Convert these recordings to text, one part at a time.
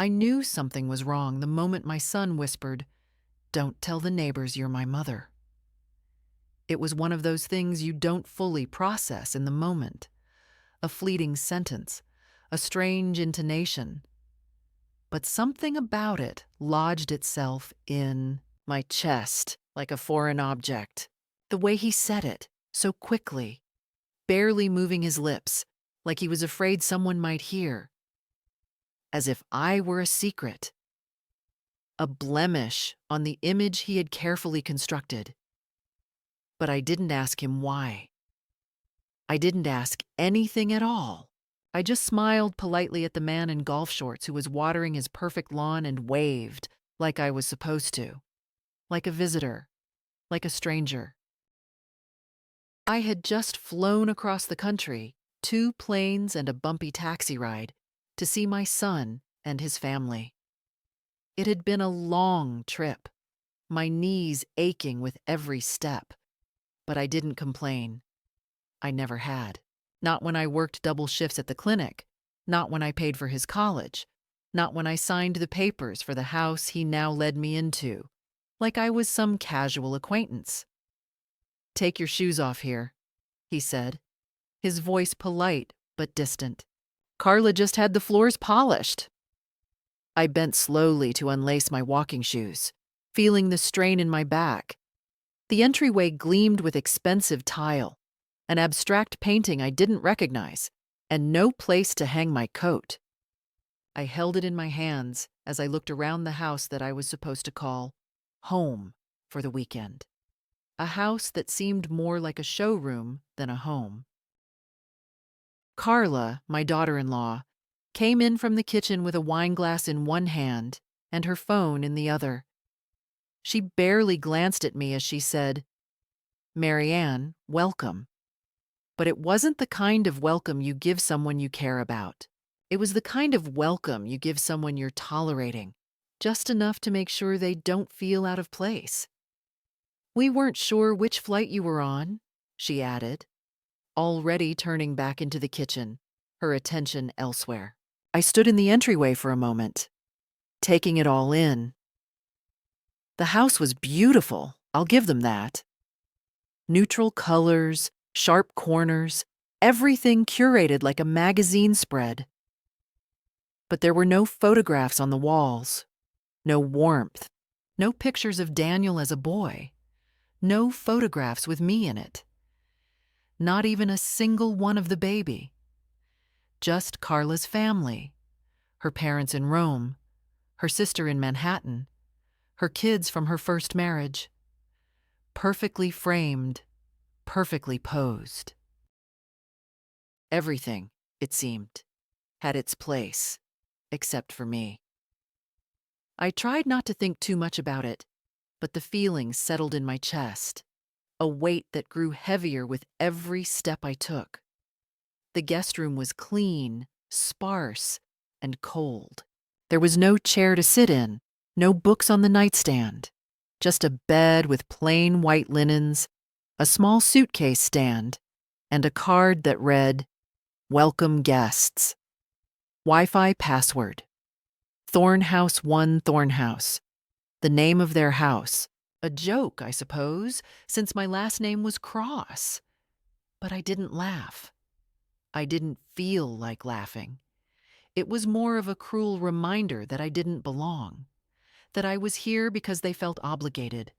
I knew something was wrong the moment my son whispered, "Don't tell the neighbors you're my mother." It was one of those things you don't fully process in the moment. A fleeting sentence, a strange intonation. But something about it lodged itself in my chest like a foreign object. The way he said it, so quickly, barely moving his lips, like he was afraid someone might hear, as if I were a secret, a blemish on the image he had carefully constructed. But I didn't ask him why. I didn't ask anything at all. I just smiled politely at the man in golf shorts who was watering his perfect lawn and waved like I was supposed to, like a visitor, like a stranger. I had just flown across the country, 2 planes and a bumpy taxi ride, to see my son and his family. It had been a long trip, my knees aching with every step, but I didn't complain. I never had. Not when I worked double shifts at the clinic, not when I paid for his college, not when I signed the papers for the house he now led me into, like I was some casual acquaintance. "Take your shoes off here," he said, his voice polite but distant. "Carla just had the floors polished." I bent slowly to unlace my walking shoes, feeling the strain in my back. The entryway gleamed with expensive tile, an abstract painting I didn't recognize, and no place to hang my coat. I held it in my hands as I looked around the house that I was supposed to call home for the weekend. A house that seemed more like a showroom than a home. Carla, my daughter-in-law, came in from the kitchen with a wine glass in one hand and her phone in the other. She barely glanced at me as she said, "Marianne, welcome." But it wasn't the kind of welcome you give someone you care about. It was the kind of welcome you give someone you're tolerating, just enough to make sure they don't feel out of place. "We weren't sure which flight you were on," she added, already turning back into the kitchen, her attention elsewhere. I stood in the entryway for a moment, taking it all in. The house was beautiful, I'll give them that. Neutral colors, sharp corners, everything curated like a magazine spread. But there were no photographs on the walls, no warmth, no pictures of Daniel as a boy, no photographs with me in it. Not even a single one of the baby. Just Carla's family, her parents in Rome, her sister in Manhattan, her kids from her first marriage. Perfectly framed, perfectly posed. Everything, it seemed, had its place, except for me. I tried not to think too much about it, but the feelings settled in my chest, a weight that grew heavier with every step I took. The guest room was clean, sparse, and cold. There was no chair to sit in, no books on the nightstand, just a bed with plain white linens, a small suitcase stand, and a card that read, "Welcome guests. Wi-Fi password. Thornhouse 1 Thornhouse. The name of their house. A joke, I suppose, since my last name was Cross. But I didn't laugh. I didn't feel like laughing. It was more of a cruel reminder that I didn't belong, that I was here because they felt obligated,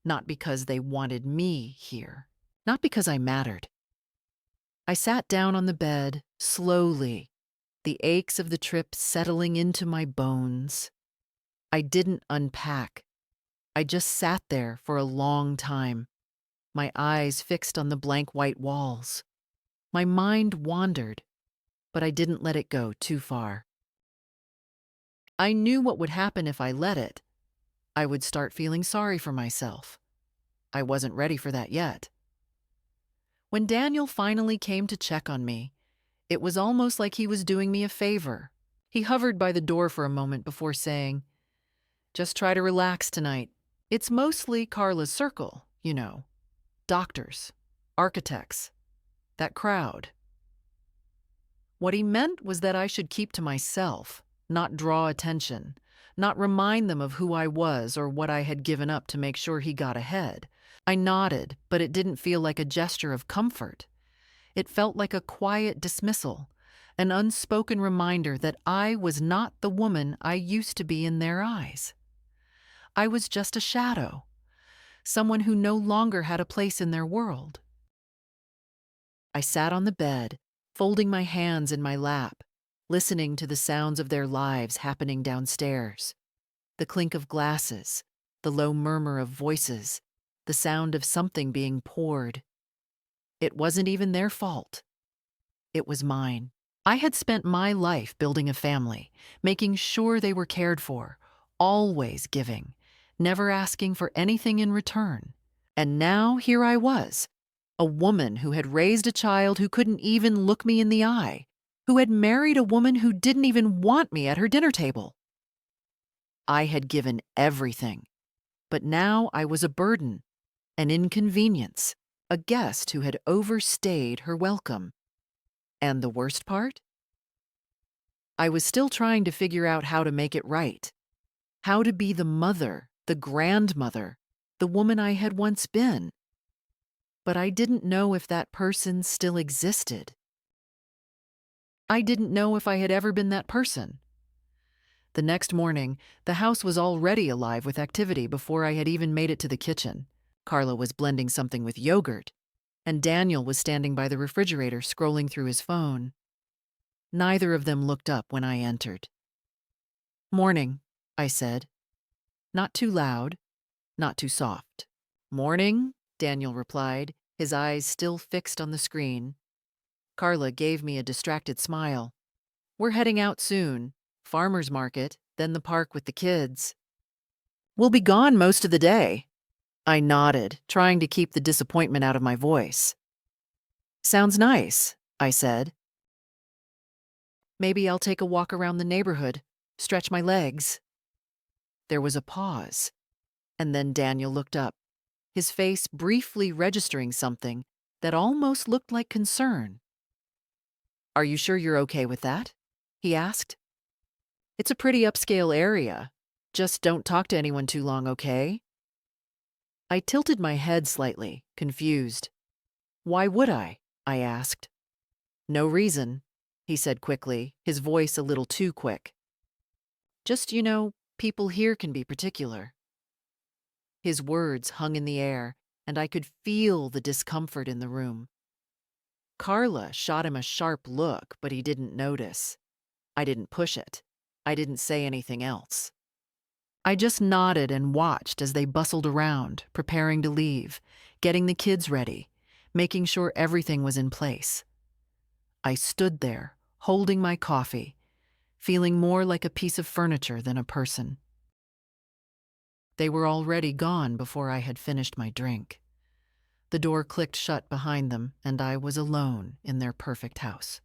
not because they wanted me here, not because I mattered. I sat down on the bed, slowly, the aches of the trip settling into my bones. I didn't unpack. I just sat there for a long time, my eyes fixed on the blank white walls. My mind wandered, but I didn't let it go too far. I knew what would happen if I let it. I would start feeling sorry for myself. I wasn't ready for that yet. When Daniel finally came to check on me, it was almost like he was doing me a favor. He hovered by the door for a moment before saying, "Just try to relax tonight. It's mostly Carla's circle, you know. Doctors, architects, that crowd." What he meant was that I should keep to myself, not draw attention, not remind them of who I was or what I had given up to make sure he got ahead. I nodded, but it didn't feel like a gesture of comfort. It felt like a quiet dismissal, an unspoken reminder that I was not the woman I used to be in their eyes. I was just a shadow, someone who no longer had a place in their world. I sat on the bed, folding my hands in my lap, listening to the sounds of their lives happening downstairs. The clink of glasses, the low murmur of voices, the sound of something being poured. It wasn't even their fault. It was mine. I had spent my life building a family, making sure they were cared for, always giving, never asking for anything in return. And now here I was, a woman who had raised a child who couldn't even look me in the eye, who had married a woman who didn't even want me at her dinner table. I had given everything, but now I was a burden, an inconvenience, a guest who had overstayed her welcome. And the worst part? I was still trying to figure out how to make it right, how to be the mother, the grandmother, the woman I had once been. But I didn't know if that person still existed. I didn't know if I had ever been that person. The next morning, the house was already alive with activity before I had even made it to the kitchen. Carla was blending something with yogurt, and Daniel was standing by the refrigerator scrolling through his phone. Neither of them looked up when I entered. "Morning," I said. Not too loud, not too soft. "Morning," Daniel replied, his eyes still fixed on the screen. Carla gave me a distracted smile. "We're heading out soon. Farmer's market, then the park with the kids. We'll be gone most of the day." I nodded, trying to keep the disappointment out of my voice. "Sounds nice," I said. "Maybe I'll take a walk around the neighborhood, stretch my legs." There was a pause, and then Daniel looked up, his face briefly registering something that almost looked like concern. "Are you sure you're okay with that?" he asked. "It's a pretty upscale area. Just don't talk to anyone too long, okay?" I tilted my head slightly, confused. "Why would I?" I asked. "No reason," he said quickly, his voice a little too quick. "Just, people here can be particular." His words hung in the air, and I could feel the discomfort in the room. Carla shot him a sharp look, but he didn't notice. I didn't push it. I didn't say anything else. I just nodded and watched as they bustled around, preparing to leave, getting the kids ready, making sure everything was in place. I stood there, holding my coffee, feeling more like a piece of furniture than a person. They were already gone before I had finished my drink. The door clicked shut behind them, and I was alone in their perfect house.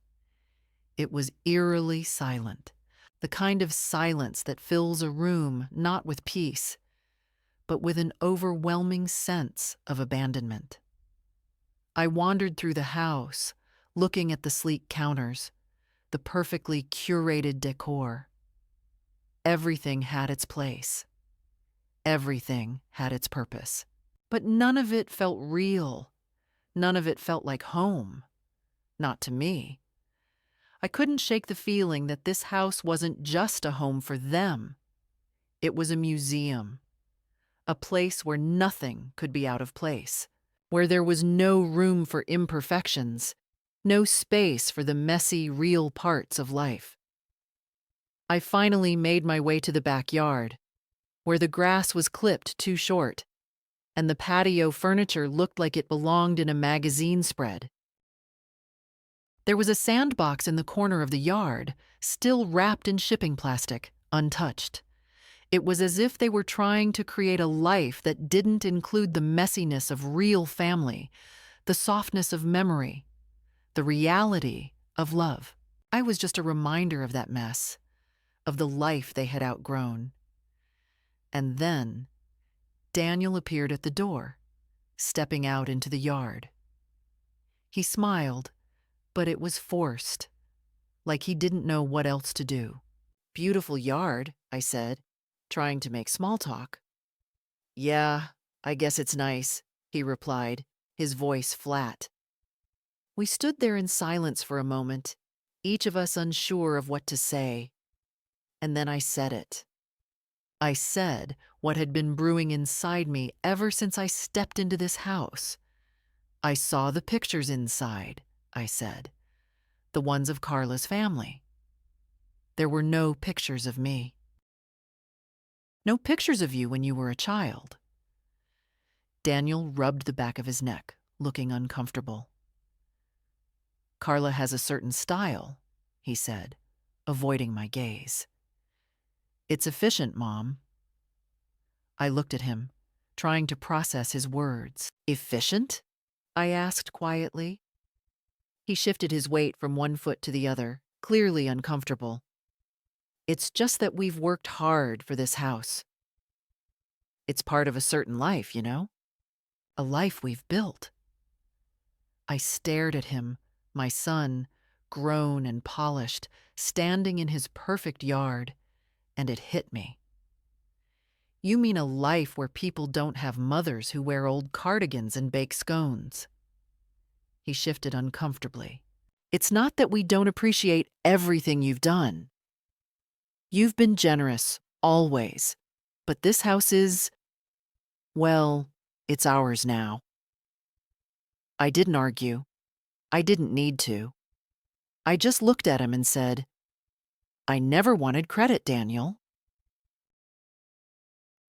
It was eerily silent, the kind of silence that fills a room not with peace, but with an overwhelming sense of abandonment. I wandered through the house, looking at the sleek counters, the perfectly curated decor. Everything had its place. Everything had its purpose. But none of it felt real. None of it felt like home. Not to me. I couldn't shake the feeling that this house wasn't just a home for them. It was a museum. A place where nothing could be out of place. Where there was no room for imperfections. No space for the messy, real parts of life. I finally made my way to the backyard, where the grass was clipped too short, and the patio furniture looked like it belonged in a magazine spread. There was a sandbox in the corner of the yard, still wrapped in shipping plastic, untouched. It was as if they were trying to create a life that didn't include the messiness of real family, the softness of memory, the reality of love. I was just a reminder of that mess, of the life they had outgrown. And then Daniel appeared at the door, stepping out into the yard. He smiled, but it was forced, like he didn't know what else to do. beautiful yard," I said, trying to make small talk. "Yeah, I guess it's nice," he replied, his voice flat. We stood there in silence for a moment, each of us unsure of what to say. And then I said it. I said what had been brewing inside me ever since I stepped into this house. "I saw the pictures inside," I said. "The ones of Carla's family. There were no pictures of me. No pictures of you when you were a child." Daniel rubbed the back of his neck, looking uncomfortable. "Carla has a certain style," he said, avoiding my gaze. "It's efficient, Mom." I looked at him, trying to process his words. "Efficient?" I asked quietly. He shifted his weight from one foot to the other, clearly uncomfortable. "It's just that we've worked hard for this house. It's part of a certain life, you know? A life we've built." I stared at him, my son, grown and polished, standing in his perfect yard, and it hit me. "You mean a life where people don't have mothers who wear old cardigans and bake scones?" He shifted uncomfortably. "It's not that we don't appreciate everything you've done. You've been generous, always. But this house is, well, it's ours now." I didn't argue. I didn't need to. I just looked at him and said, "I never wanted credit, Daniel.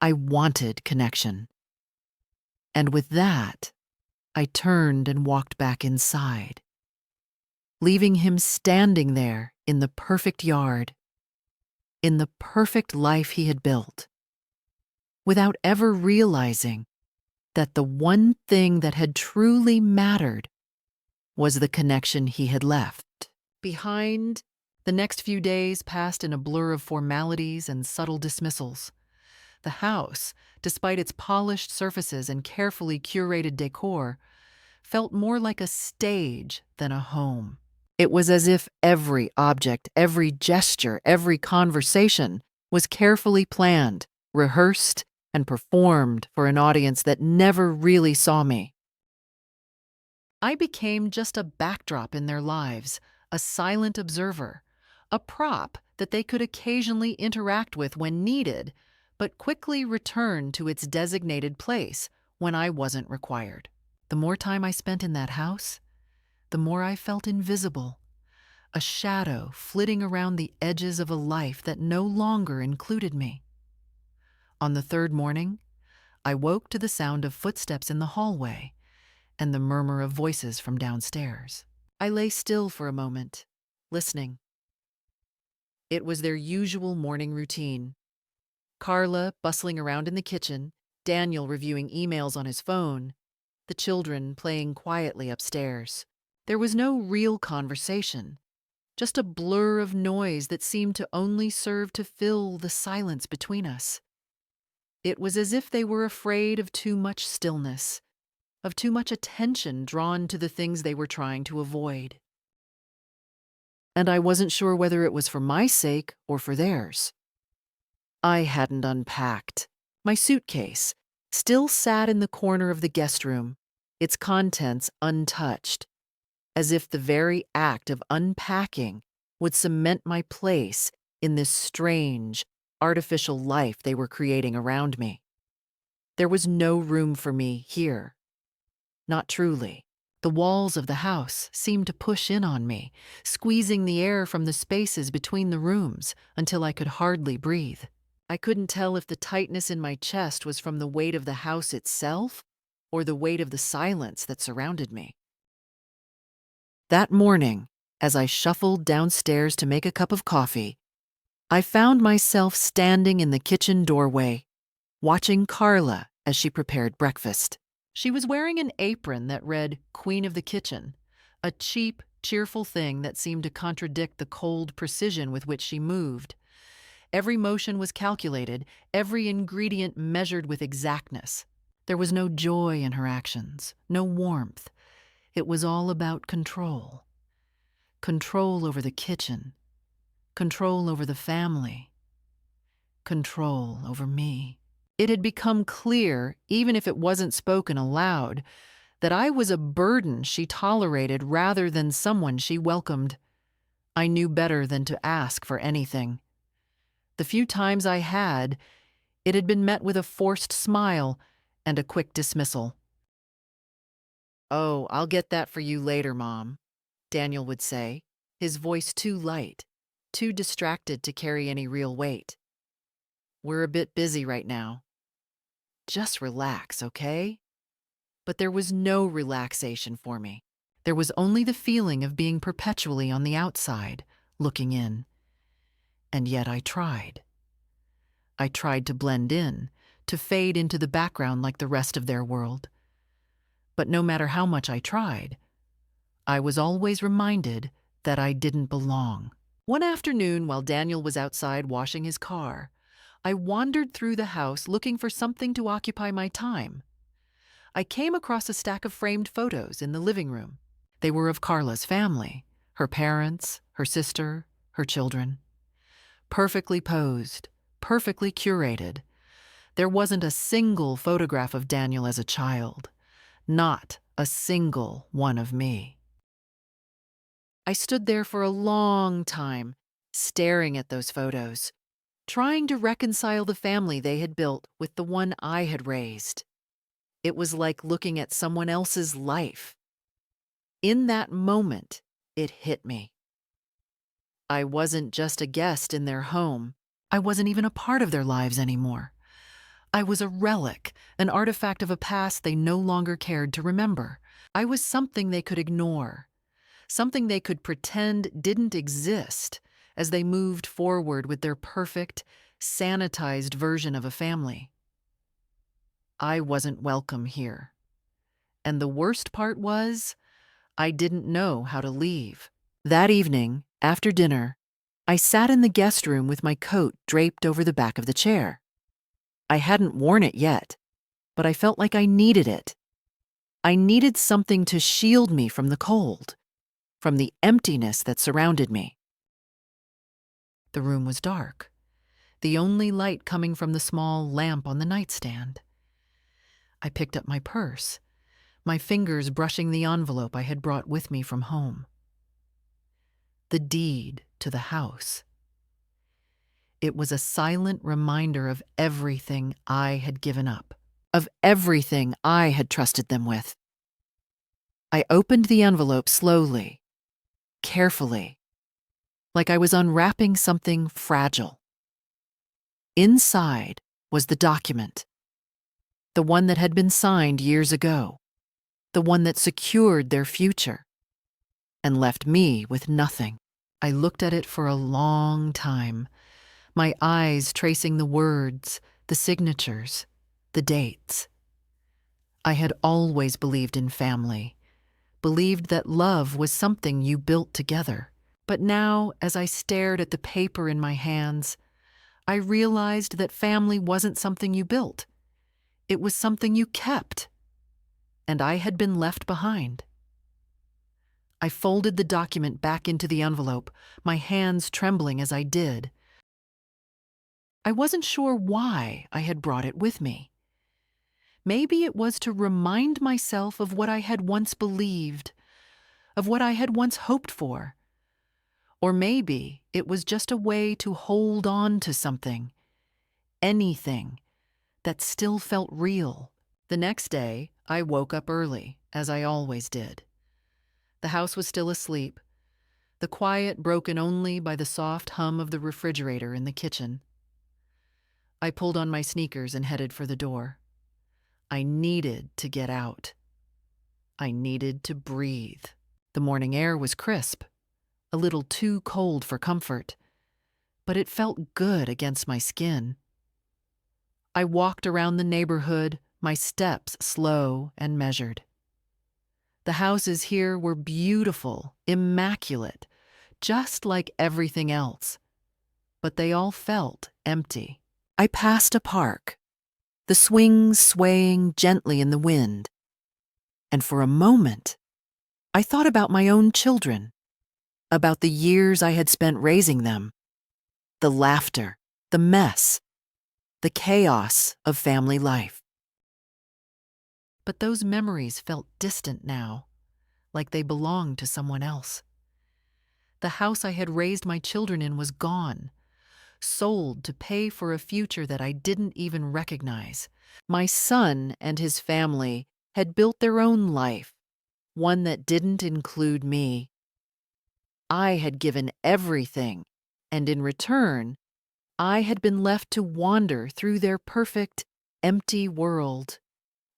I wanted connection." And with that, I turned and walked back inside, leaving him standing there in the perfect yard, in the perfect life he had built, without ever realizing that the one thing that had truly mattered was the connection he had left behind. The next few days passed in a blur of formalities and subtle dismissals. The house, despite its polished surfaces and carefully curated decor, felt more like a stage than a home. It was as if every object, every gesture, every conversation was carefully planned, rehearsed, and performed for an audience that never really saw me. I became just a backdrop in their lives, a silent observer, a prop that they could occasionally interact with when needed, but quickly return to its designated place when I wasn't required. The more time I spent in that house, the more I felt invisible, a shadow flitting around the edges of a life that no longer included me. On the third morning, I woke to the sound of footsteps in the hallway and the murmur of voices from downstairs. I lay still for a moment, listening. It was their usual morning routine. Carla bustling around in the kitchen, Daniel reviewing emails on his phone, the children playing quietly upstairs. There was no real conversation, just a blur of noise that seemed to only serve to fill the silence between us. It was as if they were afraid of too much stillness, of too much attention drawn to the things they were trying to avoid. And I wasn't sure whether it was for my sake or for theirs. I hadn't unpacked. My suitcase still sat in the corner of the guest room, its contents untouched, as if the very act of unpacking would cement my place in this strange, artificial life they were creating around me. There was no room for me here. Not truly. The walls of the house seemed to push in on me, squeezing the air from the spaces between the rooms until I could hardly breathe. I couldn't tell if the tightness in my chest was from the weight of the house itself or the weight of the silence that surrounded me. That morning, as I shuffled downstairs to make a cup of coffee, I found myself standing in the kitchen doorway, watching Carla as she prepared breakfast. She was wearing an apron that read Queen of the Kitchen, a cheap, cheerful thing that seemed to contradict the cold precision with which she moved. Every motion was calculated, every ingredient measured with exactness. There was no joy in her actions, no warmth. It was all about control. Control over the kitchen, control over the family, control over me. It had become clear, even if it wasn't spoken aloud, that I was a burden she tolerated rather than someone she welcomed. I knew better than to ask for anything. The few times I had, it had been met with a forced smile and a quick dismissal. "Oh, I'll get that for you later, Mom," Daniel would say, his voice too light, too distracted to carry any real weight. "We're a bit busy right now. Just relax, okay?" But there was no relaxation for me. There was only the feeling of being perpetually on the outside, looking in. And yet I tried. I tried to blend in, to fade into the background like the rest of their world. But no matter how much I tried, I was always reminded that I didn't belong. One afternoon, while Daniel was outside washing his car, I wandered through the house looking for something to occupy my time. I came across a stack of framed photos in the living room. They were of Carla's family, her parents, her sister, her children. Perfectly posed, perfectly curated. There wasn't a single photograph of Daniel as a child, not a single one of me. I stood there for a long time, staring at those photos, trying to reconcile the family they had built with the one I had raised. It was like looking at someone else's life. In that moment, it hit me. I wasn't just a guest in their home. I wasn't even a part of their lives anymore. I was a relic, an artifact of a past they no longer cared to remember. I was something they could ignore, something they could pretend didn't exist as they moved forward with their perfect, sanitized version of a family. I wasn't welcome here. And the worst part was, I didn't know how to leave. That evening, after dinner, I sat in the guest room with my coat draped over the back of the chair. I hadn't worn it yet, but I felt like I needed it. I needed something to shield me from the cold, from the emptiness that surrounded me. The room was dark, the only light coming from the small lamp on the nightstand. I picked up my purse, my fingers brushing the envelope I had brought with me from home. The deed to the house. It was a silent reminder of everything I had given up, of everything I had trusted them with. I opened the envelope slowly, carefully, like I was unwrapping something fragile. Inside was the document, the one that had been signed years ago, the one that secured their future, and left me with nothing. I looked at it for a long time, my eyes tracing the words, the signatures, the dates. I had always believed in family, believed that love was something you built together. But now, as I stared at the paper in my hands, I realized that family wasn't something you built. It was something you kept. And I had been left behind. I folded the document back into the envelope, my hands trembling as I did. I wasn't sure why I had brought it with me. Maybe it was to remind myself of what I had once believed, of what I had once hoped for. Or maybe it was just a way to hold on to something, anything, that still felt real. The next day, I woke up early, as I always did. The house was still asleep, the quiet broken only by the soft hum of the refrigerator in the kitchen. I pulled on my sneakers and headed for the door. I needed to get out. I needed to breathe. The morning air was crisp, a little too cold for comfort, but it felt good against my skin. I walked around the neighborhood, my steps slow and measured. The houses here were beautiful, immaculate, just like everything else, but they all felt empty. I passed a park, the swings swaying gently in the wind, and for a moment, I thought about my own children, about the years I had spent raising them. the laughter, the mess, the chaos of family life. But those memories felt distant now, like they belonged to someone else. The house I had raised my children in was gone, sold to pay for a future that I didn't even recognize. My son and his family had built their own life, one that didn't include me. I had given everything, and in return, I had been left to wander through their perfect, empty world,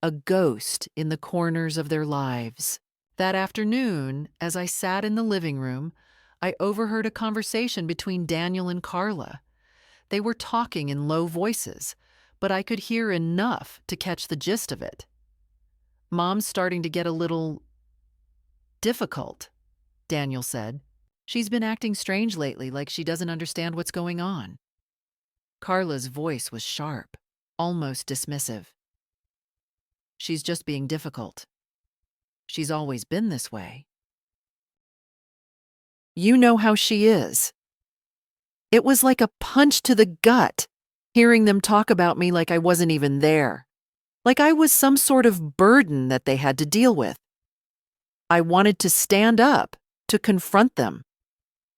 a ghost in the corners of their lives. That afternoon, as I sat in the living room, I overheard a conversation between Daniel and Carla. They were talking in low voices, but I could hear enough to catch the gist of it. "Mom's starting to get a little difficult," Daniel said. "She's been acting strange lately, like she doesn't understand what's going on." Carla's voice was sharp, almost dismissive. "She's just being difficult. She's always been this way. You know how she is." It was like a punch to the gut, hearing them talk about me like I wasn't even there, like I was some sort of burden that they had to deal with. I wanted to stand up, to confront them,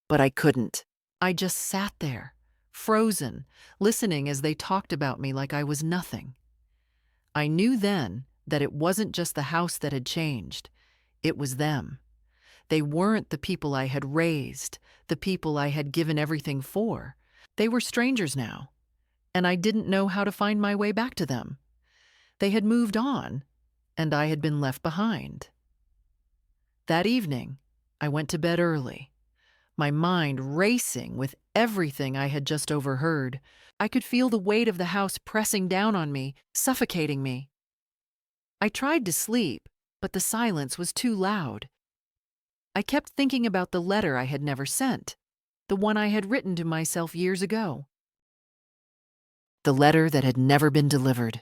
but I couldn't. I just sat there, frozen, listening as they talked about me like I was nothing. I knew then that it wasn't just the house that had changed. It was them. They weren't the people I had raised, the people I had given everything for. They were strangers now, and I didn't know how to find my way back to them. They had moved on, and I had been left behind. That evening, I went to bed early, my mind racing with everything I had just overheard. I could feel the weight of the house pressing down on me, suffocating me. I tried to sleep, but the silence was too loud. I kept thinking about the letter I had never sent, the one I had written to myself years ago. The letter that had never been delivered.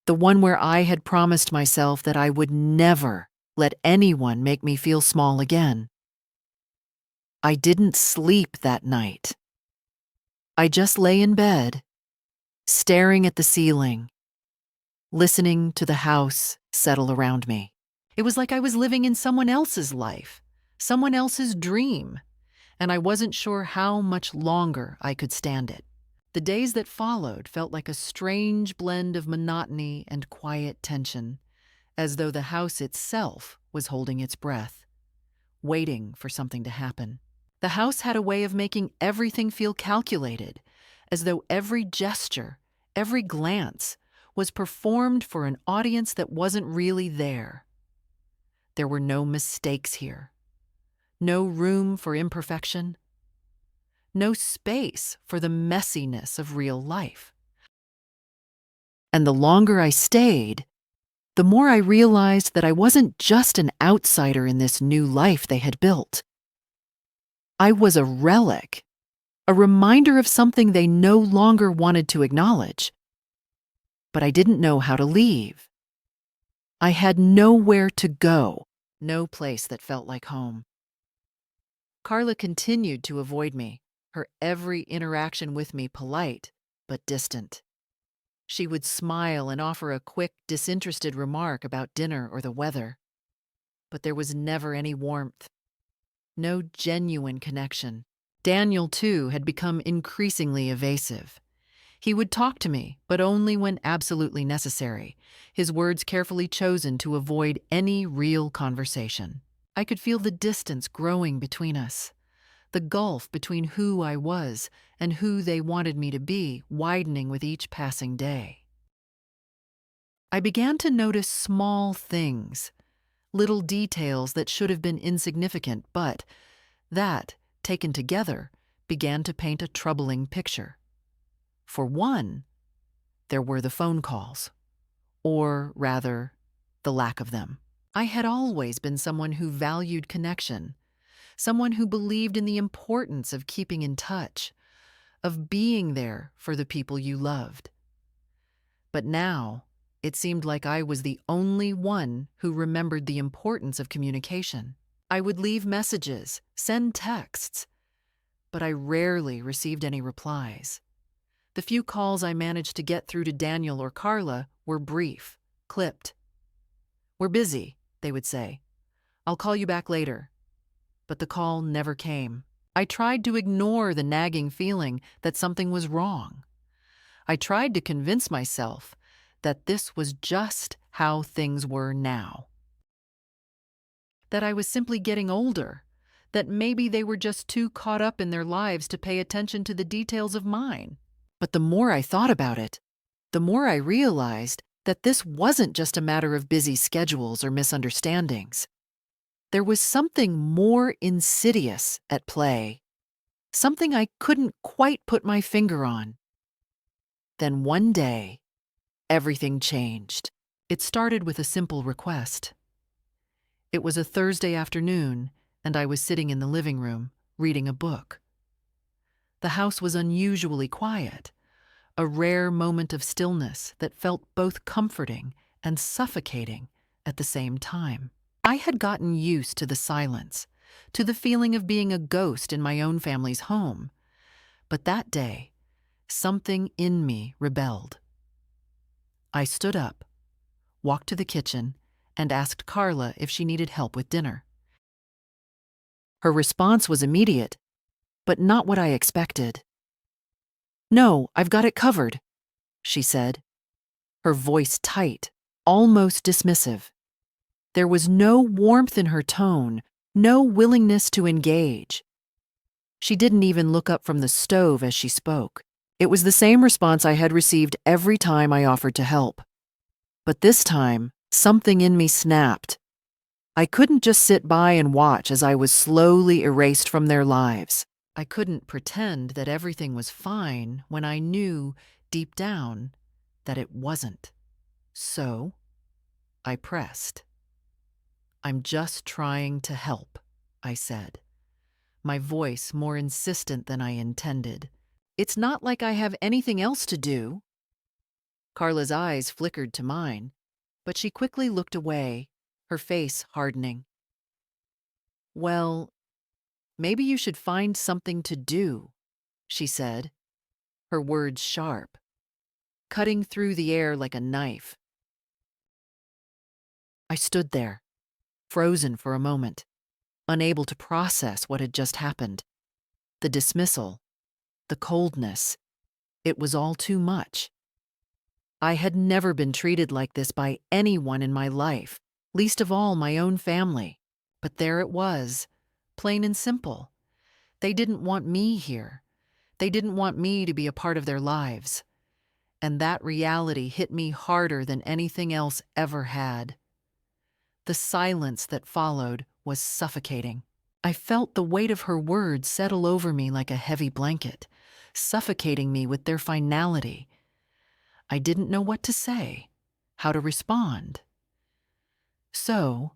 The one where I had promised myself that I would never let anyone make me feel small again. I didn't sleep that night. I just lay in bed, staring at the ceiling, listening to the house settle around me. It was like I was living in someone else's life, someone else's dream, and I wasn't sure how much longer I could stand it. The days that followed felt like a strange blend of monotony and quiet tension, as though the house itself was holding its breath, waiting for something to happen. The house had a way of making everything feel calculated, as though every gesture, every glance, was performed for an audience that wasn't really there. There were no mistakes here, no room for imperfection, no space for the messiness of real life. And the longer I stayed, the more I realized that I wasn't just an outsider in this new life they had built. I was a relic, a reminder of something they no longer wanted to acknowledge. But I didn't know how to leave. I had nowhere to go, no place that felt like home. Carla continued to avoid me, her every interaction with me polite but distant. She would smile and offer a quick, disinterested remark about dinner or the weather. But there was never any warmth, no genuine connection. Daniel, too, had become increasingly evasive. He would talk to me, but only when absolutely necessary, his words carefully chosen to avoid any real conversation. I could feel the distance growing between us, the gulf between who I was and who they wanted me to be widening with each passing day. I began to notice small things, little details that should have been insignificant, but that, taken together, began to paint a troubling picture. For one, there were the phone calls, or rather, the lack of them. I had always been someone who valued connection, someone who believed in the importance of keeping in touch, of being there for the people you loved. But now, it seemed like I was the only one who remembered the importance of communication. I would leave messages, send texts, but I rarely received any replies. The few calls I managed to get through to Daniel or Carla were brief, clipped. "We're busy," they would say. "I'll call you back later." But the call never came. I tried to ignore the nagging feeling that something was wrong. I tried to convince myself that this was just how things were now. That I was simply getting older. That maybe they were just too caught up in their lives to pay attention to the details of mine. But the more I thought about it, the more I realized that this wasn't just a matter of busy schedules or misunderstandings. There was something more insidious at play, something I couldn't quite put my finger on. Then one day, everything changed. It started with a simple request. It was a Thursday afternoon, and I was sitting in the living room, reading a book. The house was unusually quiet, a rare moment of stillness that felt both comforting and suffocating at the same time. I had gotten used to the silence, to the feeling of being a ghost in my own family's home. But that day, something in me rebelled. I stood up, walked to the kitchen, and asked Carla if she needed help with dinner. Her response was immediate, but not what I expected. "No, I've got it covered," she said, her voice tight, almost dismissive. There was no warmth in her tone, no willingness to engage. She didn't even look up from the stove as she spoke. It was the same response I had received every time I offered to help. But this time, something in me snapped. I couldn't just sit by and watch as I was slowly erased from their lives. I couldn't pretend that everything was fine when I knew, deep down, that it wasn't. So, I pressed. "I'm just trying to help," I said, my voice more insistent than I intended. "It's not like I have anything else to do." Carla's eyes flickered to mine, but she quickly looked away, her face hardening. "Well, maybe you should find something to do," she said, her words sharp, cutting through the air like a knife. I stood there, frozen for a moment, unable to process what had just happened. The dismissal, the coldness, it was all too much. I had never been treated like this by anyone in my life, least of all my own family. But there it was, plain and simple. They didn't want me here. They didn't want me to be a part of their lives. And that reality hit me harder than anything else ever had. The silence that followed was suffocating. I felt the weight of her words settle over me like a heavy blanket, suffocating me with their finality. I didn't know what to say, how to respond. So,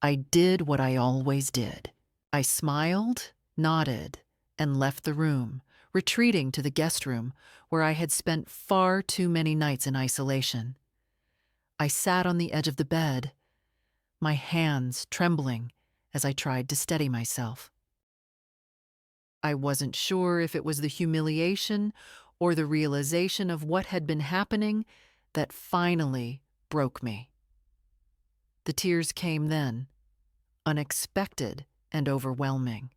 I did what I always did. I smiled, nodded, and left the room, retreating to the guest room where I had spent far too many nights in isolation. I sat on the edge of the bed, my hands trembling as I tried to steady myself. I wasn't sure if it was the humiliation or the realization of what had been happening that finally broke me. The tears came then, unexpected and overwhelming.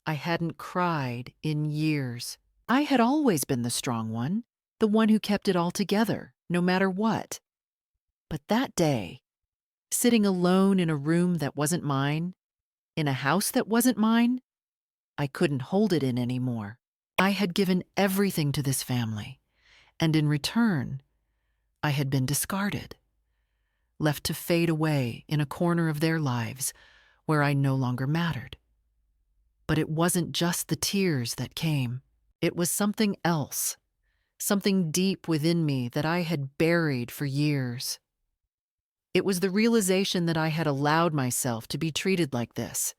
I hadn't cried in years. I had always been the strong one, the one who kept it all together, no matter what. But that day, sitting alone in a room that wasn't mine, in a house that wasn't mine, I couldn't hold it in anymore. I had given everything to this family, and in return, I had been discarded, left to fade away in a corner of their lives where I no longer mattered. But it wasn't just the tears that came. It was something else, something deep within me that I had buried for years. It was the realization that I had allowed myself to be treated like this,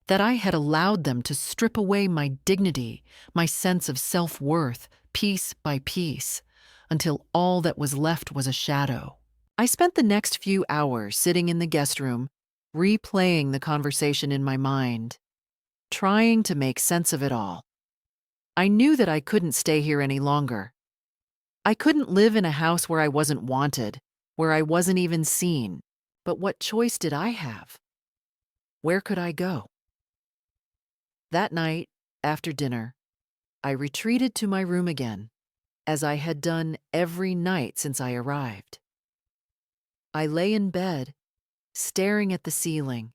that I had allowed them to strip away my dignity, my sense of self-worth, piece by piece, until all that was left was a shadow. I spent the next few hours sitting in the guest room, replaying the conversation in my mind, trying to make sense of it all. I knew that I couldn't stay here any longer. I couldn't live in a house where I wasn't wanted, where I wasn't even seen. But what choice did I have? Where could I go? That night, after dinner, I retreated to my room again, as I had done every night since I arrived. I lay in bed, staring at the ceiling,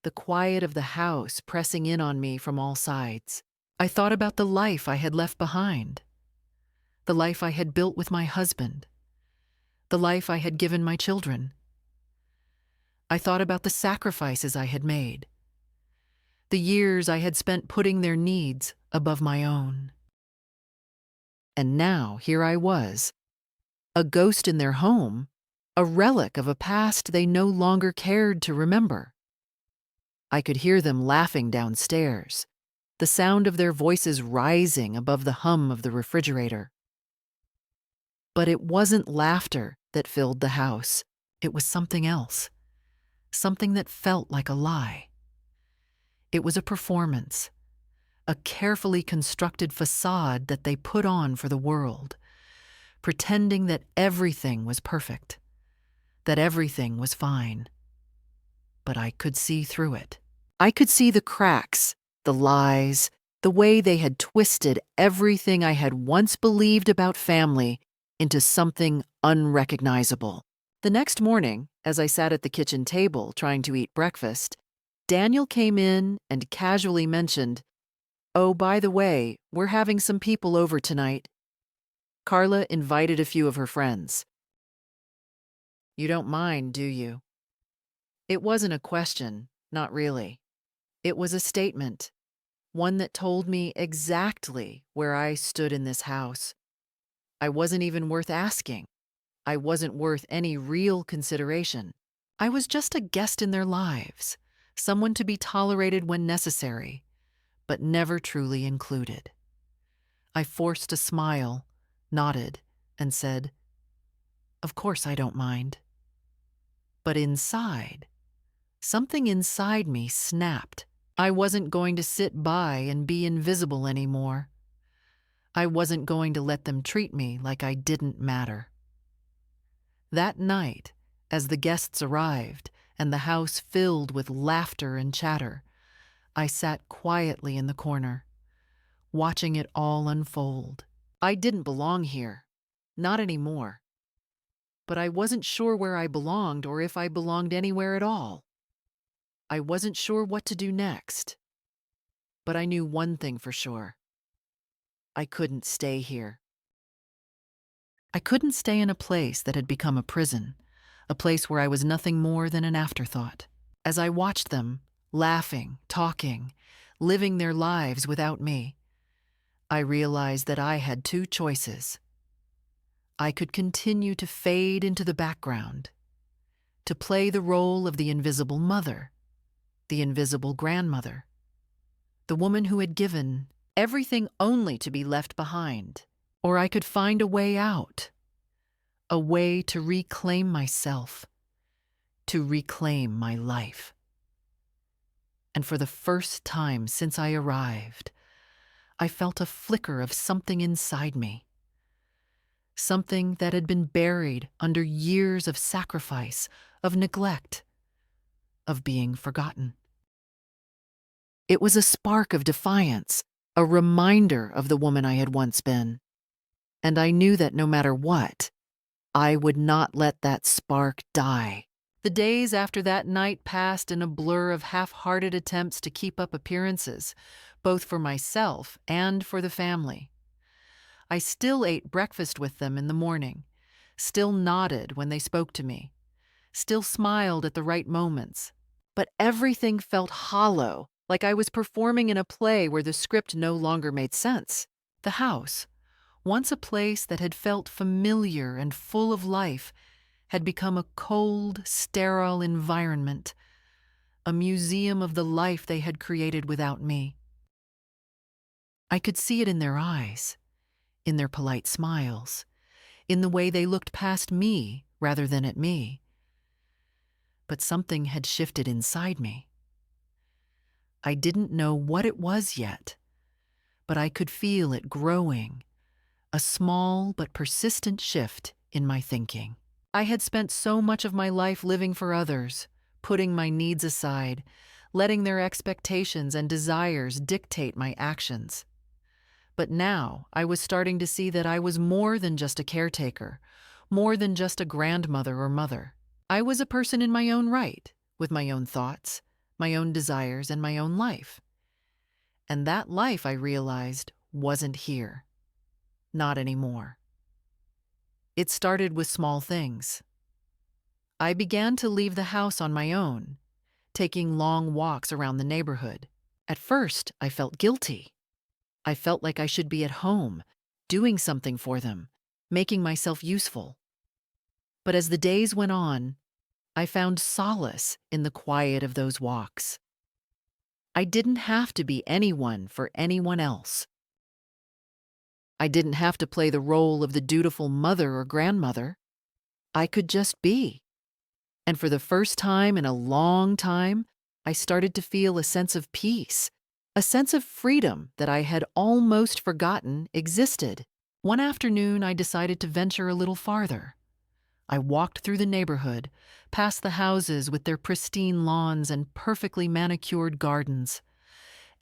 the quiet of the house pressing in on me from all sides. I thought about the life I had left behind, the life I had built with my husband, the life I had given my children. I thought about the sacrifices I had made, the years I had spent putting their needs above my own. And now here I was, a ghost in their home, a relic of a past they no longer cared to remember. I could hear them laughing downstairs, the sound of their voices rising above the hum of the refrigerator. But it wasn't laughter that filled the house. It was something else, something that felt like a lie. It was a performance, a carefully constructed facade that they put on for the world, pretending that everything was perfect, that everything was fine. But I could see through it. I could see the cracks, the lies, the way they had twisted everything I had once believed about family into something unrecognizable. The next morning, as I sat at the kitchen table trying to eat breakfast, Daniel came in and casually mentioned, "Oh, by the way, we're having some people over tonight." Carla invited a few of her friends. "You don't mind, do you?" It wasn't a question, not really. It was a statement, one that told me exactly where I stood in this house. I wasn't even worth asking. I wasn't worth any real consideration. I was just a guest in their lives, someone to be tolerated when necessary, but never truly included. I forced a smile, nodded, and said, "Of course I don't mind." But inside, something inside me snapped. I wasn't going to sit by and be invisible anymore. I wasn't going to let them treat me like I didn't matter. That night, as the guests arrived and the house filled with laughter and chatter, I sat quietly in the corner, watching it all unfold. I didn't belong here, not anymore. But I wasn't sure where I belonged or if I belonged anywhere at all. I wasn't sure what to do next. But I knew one thing for sure. I couldn't stay here. I couldn't stay in a place that had become a prison, a place where I was nothing more than an afterthought. As I watched them, laughing, talking, living their lives without me, I realized that I had two choices. I could continue to fade into the background, to play the role of the invisible mother, the invisible grandmother, the woman who had given everything only to be left behind. Or I could find a way out, a way to reclaim myself, to reclaim my life. And for the first time since I arrived, I felt a flicker of something inside me, something that had been buried under years of sacrifice, of neglect, of being forgotten. It was a spark of defiance, a reminder of the woman I had once been. And I knew that no matter what, I would not let that spark die. The days after that night passed in a blur of half-hearted attempts to keep up appearances, both for myself and for the family. I still ate breakfast with them in the morning, still nodded when they spoke to me, still smiled at the right moments. But everything felt hollow, like I was performing in a play where the script no longer made sense. The house, once a place that had felt familiar and full of life, had become a cold, sterile environment, a museum of the life they had created without me. I could see it in their eyes, in their polite smiles, in the way they looked past me rather than at me. But something had shifted inside me. I didn't know what it was yet, but I could feel it growing, a small but persistent shift in my thinking. I had spent so much of my life living for others, putting my needs aside, letting their expectations and desires dictate my actions. But now I was starting to see that I was more than just a caretaker, more than just a grandmother or mother. I was a person in my own right, with my own thoughts, my own desires, and my own life. And that life, I realized, wasn't here. Not anymore. It started with small things. I began to leave the house on my own, taking long walks around the neighborhood. At first, I felt guilty. I felt like I should be at home, doing something for them, making myself useful. But as the days went on, I found solace in the quiet of those walks. I didn't have to be anyone for anyone else. I didn't have to play the role of the dutiful mother or grandmother. I could just be. And for the first time in a long time, I started to feel a sense of peace, a sense of freedom that I had almost forgotten existed. One afternoon, I decided to venture a little farther. I walked through the neighborhood, past the houses with their pristine lawns and perfectly manicured gardens.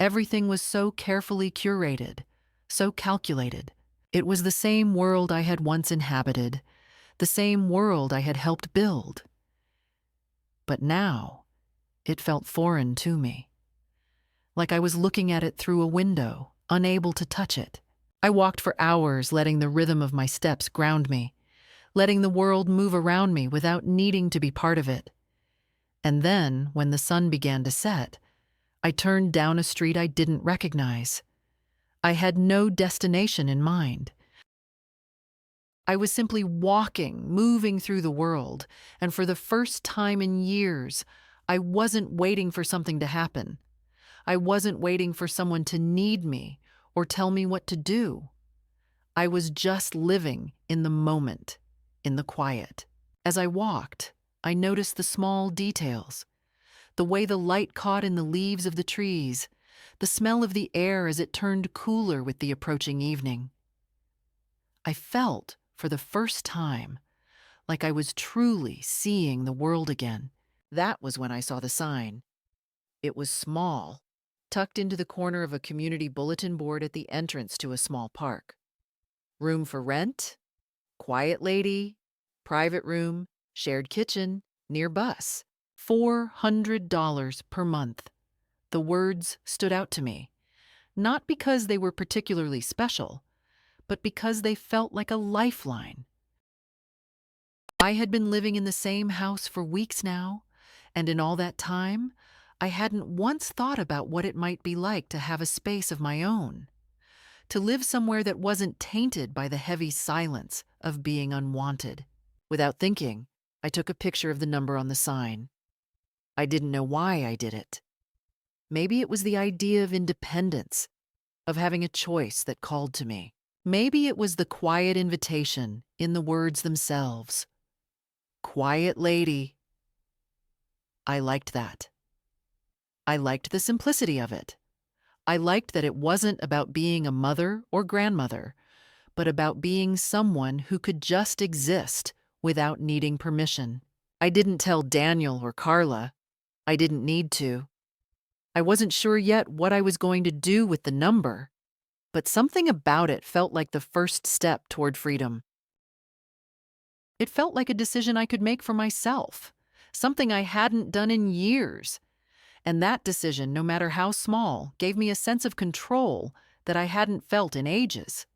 Everything was so carefully curated, so calculated. It was the same world I had once inhabited, the same world I had helped build. But now, it felt foreign to me, like I was looking at it through a window, unable to touch it. I walked for hours, letting the rhythm of my steps ground me, letting the world move around me without needing to be part of it. And then, when the sun began to set, I turned down a street I didn't recognize. I had no destination in mind. I was simply walking, moving through the world, and for the first time in years, I wasn't waiting for something to happen. I wasn't waiting for someone to need me or tell me what to do. I was just living in the moment, in the quiet. As I walked, I noticed the small details, the way the light caught in the leaves of the trees, the smell of the air as it turned cooler with the approaching evening. I felt, for the first time, like I was truly seeing the world again. That was when I saw the sign. It was small, tucked into the corner of a community bulletin board at the entrance to a small park. Room for rent, quiet lady, private room, shared kitchen, near bus. $400 per month. The words stood out to me, not because they were particularly special, but because they felt like a lifeline. I had been living in the same house for weeks now, and in all that time, I hadn't once thought about what it might be like to have a space of my own, to live somewhere that wasn't tainted by the heavy silence of being unwanted. Without thinking, I took a picture of the number on the sign. I didn't know why I did it. Maybe it was the idea of independence, of having a choice that called to me. Maybe it was the quiet invitation in the words themselves. Quiet lady. I liked that. I liked the simplicity of it. I liked that it wasn't about being a mother or grandmother, but about being someone who could just exist without needing permission. I didn't tell Daniel or Carla. I didn't need to. I wasn't sure yet what I was going to do with the number, but something about it felt like the first step toward freedom. It felt like a decision I could make for myself, something I hadn't done in years. And that decision, no matter how small, gave me a sense of control that I hadn't felt in ages.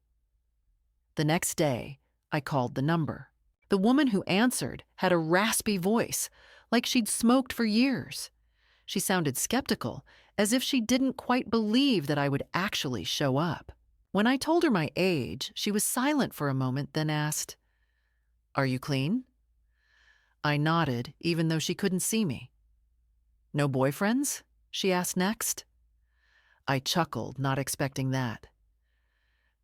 The next day, I called the number. The woman who answered had a raspy voice, like she'd smoked for years. She sounded skeptical, as if she didn't quite believe that I would actually show up. When I told her my age, she was silent for a moment, then asked, "Are you clean?" I nodded, even though she couldn't see me. "No boyfriends?" she asked next. I chuckled, not expecting that.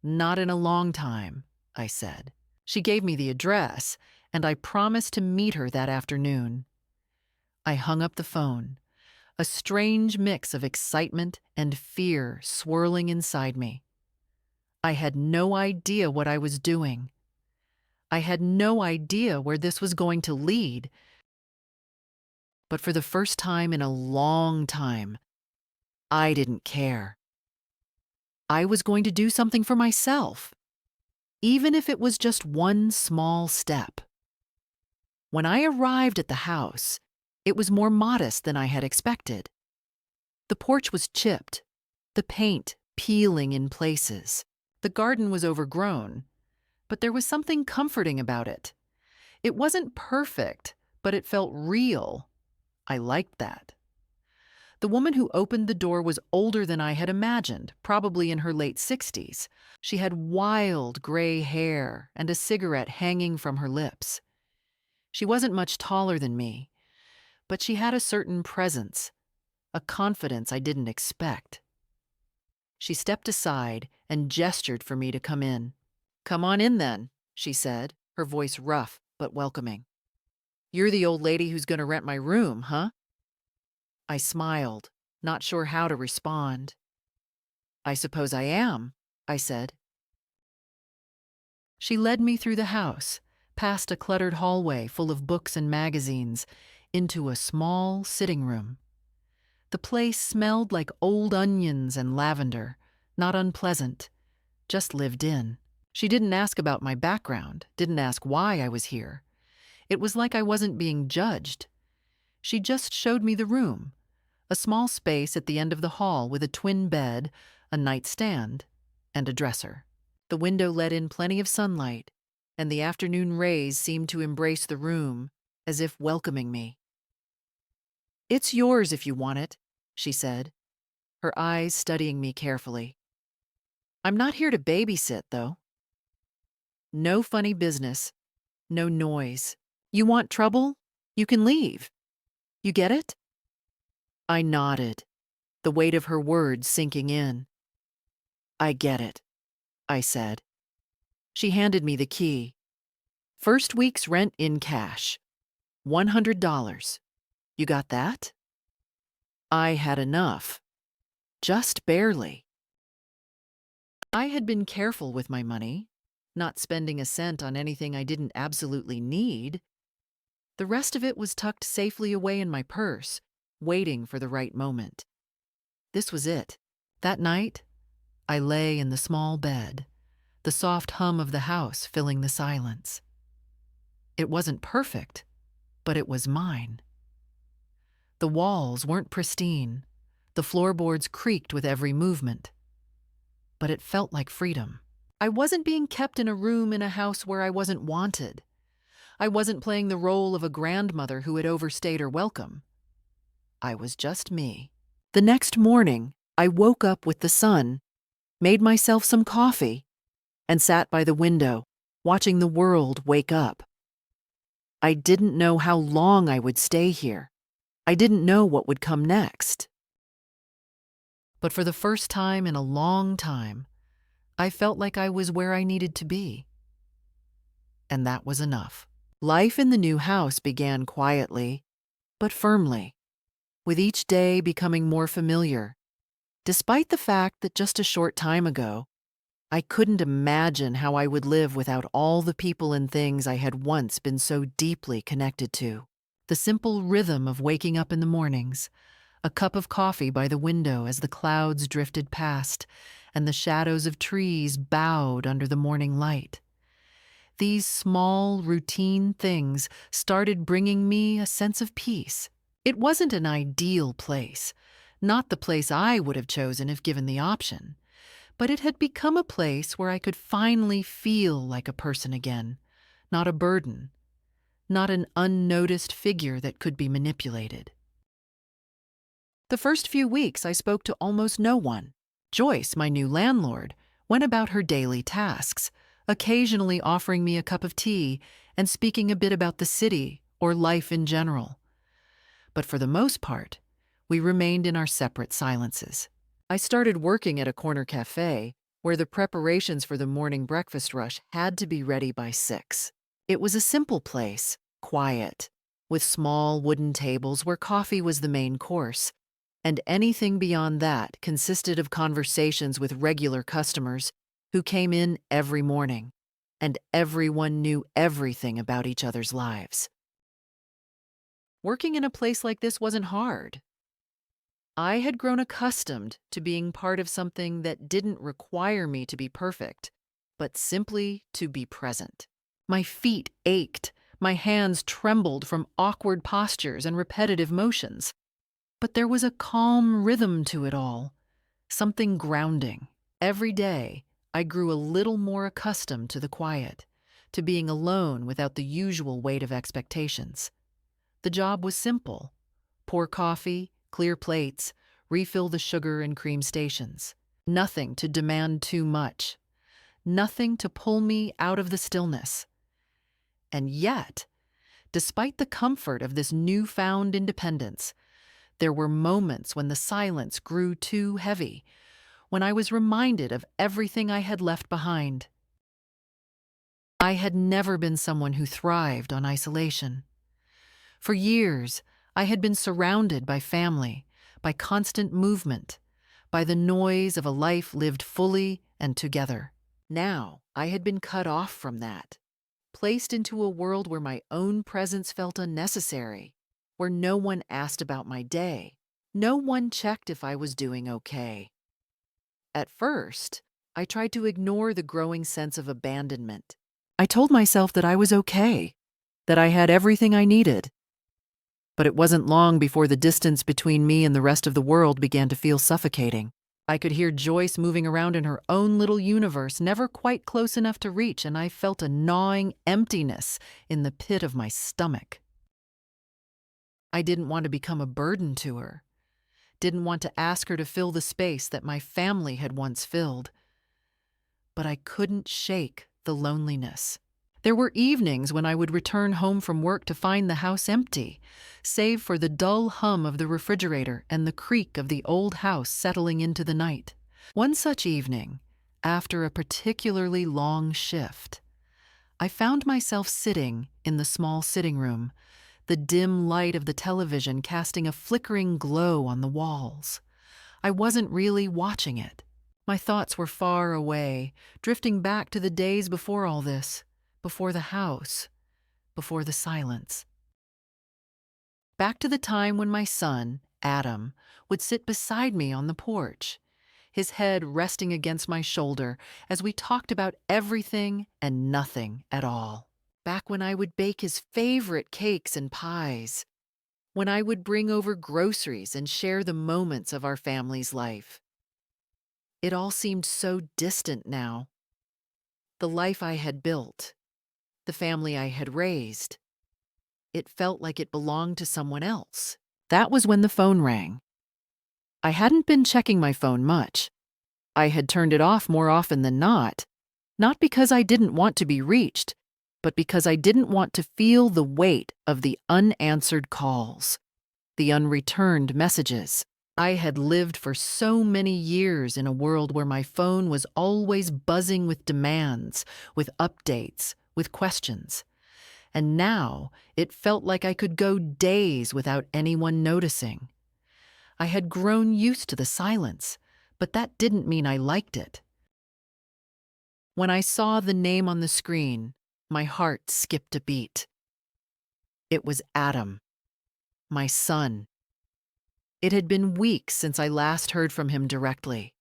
"Not in a long time," I said. She gave me the address, and I promised to meet her that afternoon. I hung up the phone, a strange mix of excitement and fear swirling inside me. I had no idea what I was doing. I had no idea where this was going to lead, but for the first time in a long time, I didn't care. I was going to do something for myself, even if it was just one small step. When I arrived at the house, it was more modest than I had expected. The porch was chipped, the paint peeling in places. The garden was overgrown, but there was something comforting about it. It wasn't perfect, but it felt real. I liked that. The woman who opened the door was older than I had imagined, probably in her late 60s. She had wild gray hair and a cigarette hanging from her lips. She wasn't much taller than me, but she had a certain presence, a confidence I didn't expect. She stepped aside and gestured for me to come in. "Come on in then," she said, her voice rough but welcoming. "You're the old lady who's going to rent my room, huh?" I smiled, not sure how to respond. "I suppose I am," I said. She led me through the house, past a cluttered hallway full of books and magazines, into a small sitting room. The place smelled like old onions and lavender, not unpleasant, just lived in. She didn't ask about my background, didn't ask why I was here. It was like I wasn't being judged. She just showed me the room, a small space at the end of the hall with a twin bed, a nightstand, and a dresser. The window let in plenty of sunlight, and the afternoon rays seemed to embrace the room, as if welcoming me. "It's yours if you want it," she said, her eyes studying me carefully. "I'm not here to babysit, though. No funny business, no noise. You want trouble? You can leave. You get it?" I nodded, the weight of her words sinking in. "I get it," I said. She handed me the key. "First week's rent in cash. $100. You got that?" I had enough. Just barely. I had been careful with my money, not spending a cent on anything I didn't absolutely need. The rest of it was tucked safely away in my purse, waiting for the right moment. This was it. That night, I lay in the small bed, the soft hum of the house filling the silence. It wasn't perfect, but it was mine. The walls weren't pristine. The floorboards creaked with every movement. But it felt like freedom. I wasn't being kept in a room in a house where I wasn't wanted. I wasn't playing the role of a grandmother who had overstayed her welcome. I was just me. The next morning, I woke up with the sun, made myself some coffee, and sat by the window, watching the world wake up. I didn't know how long I would stay here. I didn't know what would come next. But for the first time in a long time, I felt like I was where I needed to be. And that was enough. Life in the new house began quietly, but firmly, with each day becoming more familiar, despite the fact that just a short time ago, I couldn't imagine how I would live without all the people and things I had once been so deeply connected to. The simple rhythm of waking up in the mornings, a cup of coffee by the window as the clouds drifted past and the shadows of trees bowed under the morning light. These small, routine things started bringing me a sense of peace. It wasn't an ideal place, not the place I would have chosen if given the option, but it had become a place where I could finally feel like a person again, not a burden, not an unnoticed figure that could be manipulated. The first few weeks I spoke to almost no one. Joyce, my new landlord, went about her daily tasks, occasionally offering me a cup of tea and speaking a bit about the city or life in general. But for the most part, we remained in our separate silences. I started working at a corner cafe where the preparations for the morning breakfast rush had to be ready by 6. It was a simple place, quiet, with small wooden tables where coffee was the main course, And anything beyond that consisted of conversations with regular customers who came in every morning, and everyone knew everything about each other's lives. Working in a place like this wasn't hard. I had grown accustomed to being part of something that didn't require me to be perfect, but simply to be present. My feet ached, my hands trembled from awkward postures and repetitive motions. But there was a calm rhythm to it all, something grounding. Every day, I grew a little more accustomed to the quiet, to being alone without the usual weight of expectations. The job was simple: pour coffee, clear plates, refill the sugar and cream stations. Nothing to demand too much. Nothing to pull me out of the stillness. And yet, despite the comfort of this newfound independence, there were moments when the silence grew too heavy, when I was reminded of everything I had left behind. I had never been someone who thrived on isolation. For years, I had been surrounded by family, by constant movement, by the noise of a life lived fully and together. Now, I had been cut off from that, placed into a world where my own presence felt unnecessary, where no one asked about my day, no one checked if I was doing okay. At first, I tried to ignore the growing sense of abandonment. I told myself that I was okay, that I had everything I needed. But it wasn't long before the distance between me and the rest of the world began to feel suffocating. I could hear Joyce moving around in her own little universe, never quite close enough to reach, and I felt a gnawing emptiness in the pit of my stomach. I didn't want to become a burden to her, didn't want to ask her to fill the space that my family had once filled. But I couldn't shake the loneliness. There were evenings when I would return home from work to find the house empty, save for the dull hum of the refrigerator and the creak of the old house settling into the night. One such evening, after a particularly long shift, I found myself sitting in the small sitting room, the dim light of the television casting a flickering glow on the walls. I wasn't really watching it. My thoughts were far away, drifting back to the days before all this, before the house, before the silence. Back to the time when my son, Adam, would sit beside me on the porch, his head resting against my shoulder as we talked about everything and nothing at all. Back when I would bake his favorite cakes and pies, when I would bring over groceries and share the moments of our family's life. It all seemed so distant now. The life I had built, the family I had raised, it felt like it belonged to someone else. That was when the phone rang. I hadn't been checking my phone much. I had turned it off more often than not because I didn't want to be reached, but because I didn't want to feel the weight of the unanswered calls, the unreturned messages. I had lived for so many years in a world where my phone was always buzzing with demands, with updates, with questions. And now it felt like I could go days without anyone noticing. I had grown used to the silence, but that didn't mean I liked it. When I saw the name on the screen, my heart skipped a beat. It was Adam, my son. It had been weeks since I last heard from him directly.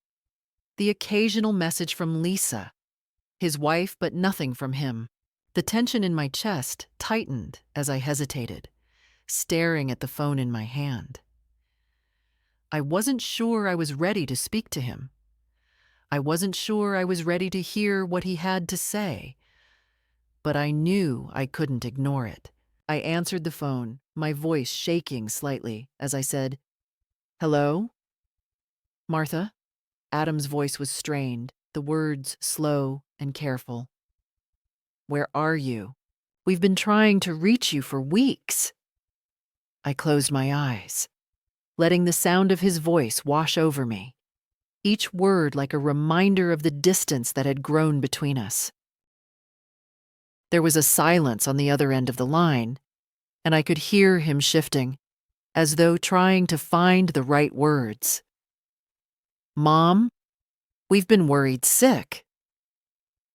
The occasional message from Lisa, his wife, but nothing from him. The tension in my chest tightened as I hesitated, staring at the phone in my hand. I wasn't sure I was ready to speak to him. I wasn't sure I was ready to hear what he had to say. But I knew I couldn't ignore it. I answered the phone, my voice shaking slightly, as I said, "Hello? Martha?" Adam's voice was strained, the words slow and careful. "Where are you? We've been trying to reach you for weeks." I closed my eyes, letting the sound of his voice wash over me, each word like a reminder of the distance that had grown between us. There was a silence on the other end of the line, and I could hear him shifting. as though trying to find the right words. "Mom, we've been worried sick.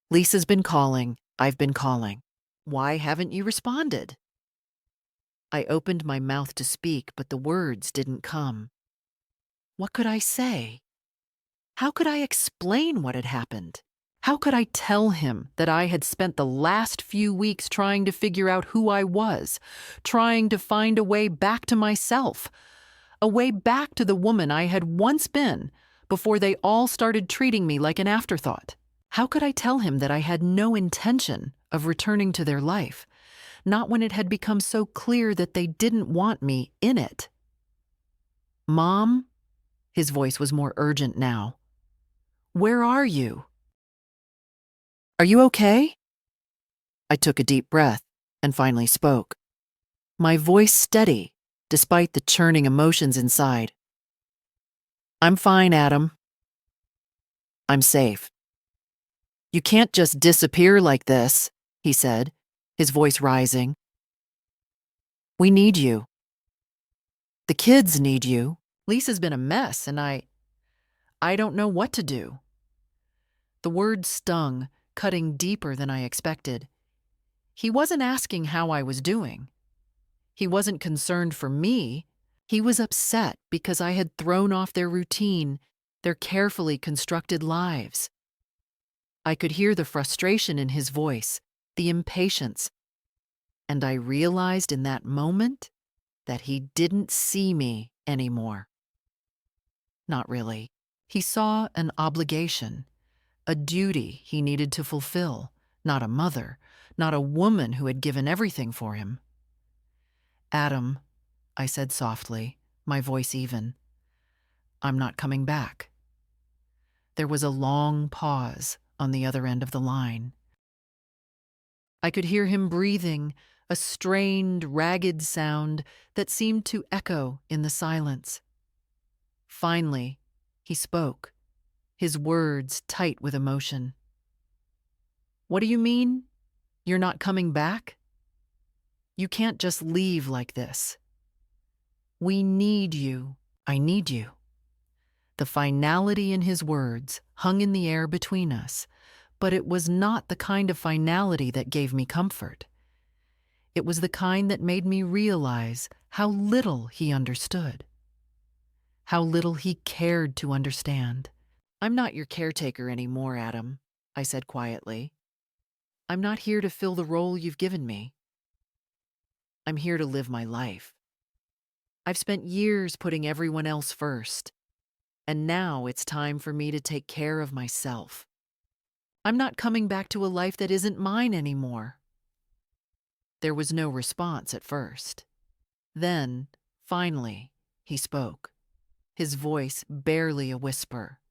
Lisa's been calling. I've been calling. Why haven't you responded?" I opened my mouth to speak, but the words didn't come. What could I say? How could I explain what had happened? How could I tell him that I had spent the last few weeks trying to figure out who I was, trying to find a way back to myself, a way back to the woman I had once been before they all started treating me like an afterthought? How could I tell him that I had no intention of returning to their life, not when it had become so clear that they didn't want me in it? "Mom," his voice was more urgent now. "Where are you? Are you okay?" I took a deep breath and finally spoke, my voice steady despite the churning emotions inside. "I'm fine, Adam. I'm safe." "You can't just disappear like this," he said, his voice rising. "We need you. The kids need you. Lisa's been a mess, and I don't know what to do." The words stung, cutting deeper than I expected. He wasn't asking how I was doing. He wasn't concerned for me. He was upset because I had thrown off their routine, their carefully constructed lives. I could hear the frustration in his voice, the impatience, and I realized in that moment that he didn't see me anymore. Not really. He saw an obligation, a duty he needed to fulfill, not a mother, not a woman who had given everything for him. "Adam," I said softly, my voice even, "I'm not coming back." There was a long pause on the other end of the line. I could hear him breathing, a strained, ragged sound that seemed to echo in the silence. Finally, he spoke, his words tight with emotion. "What do you mean? You're not coming back? You can't just leave like this. We need you. I need you." The finality in his words hung in the air between us, but it was not the kind of finality that gave me comfort. It was the kind that made me realize how little he understood, how little he cared to understand. "I'm not your caretaker anymore, Adam," I said quietly. "I'm not here to fill the role you've given me. I'm here to live my life. I've spent years putting everyone else first, and now it's time for me to take care of myself. I'm not coming back to a life that isn't mine anymore." There was no response at first. Then, finally, he spoke, his voice barely a whisper.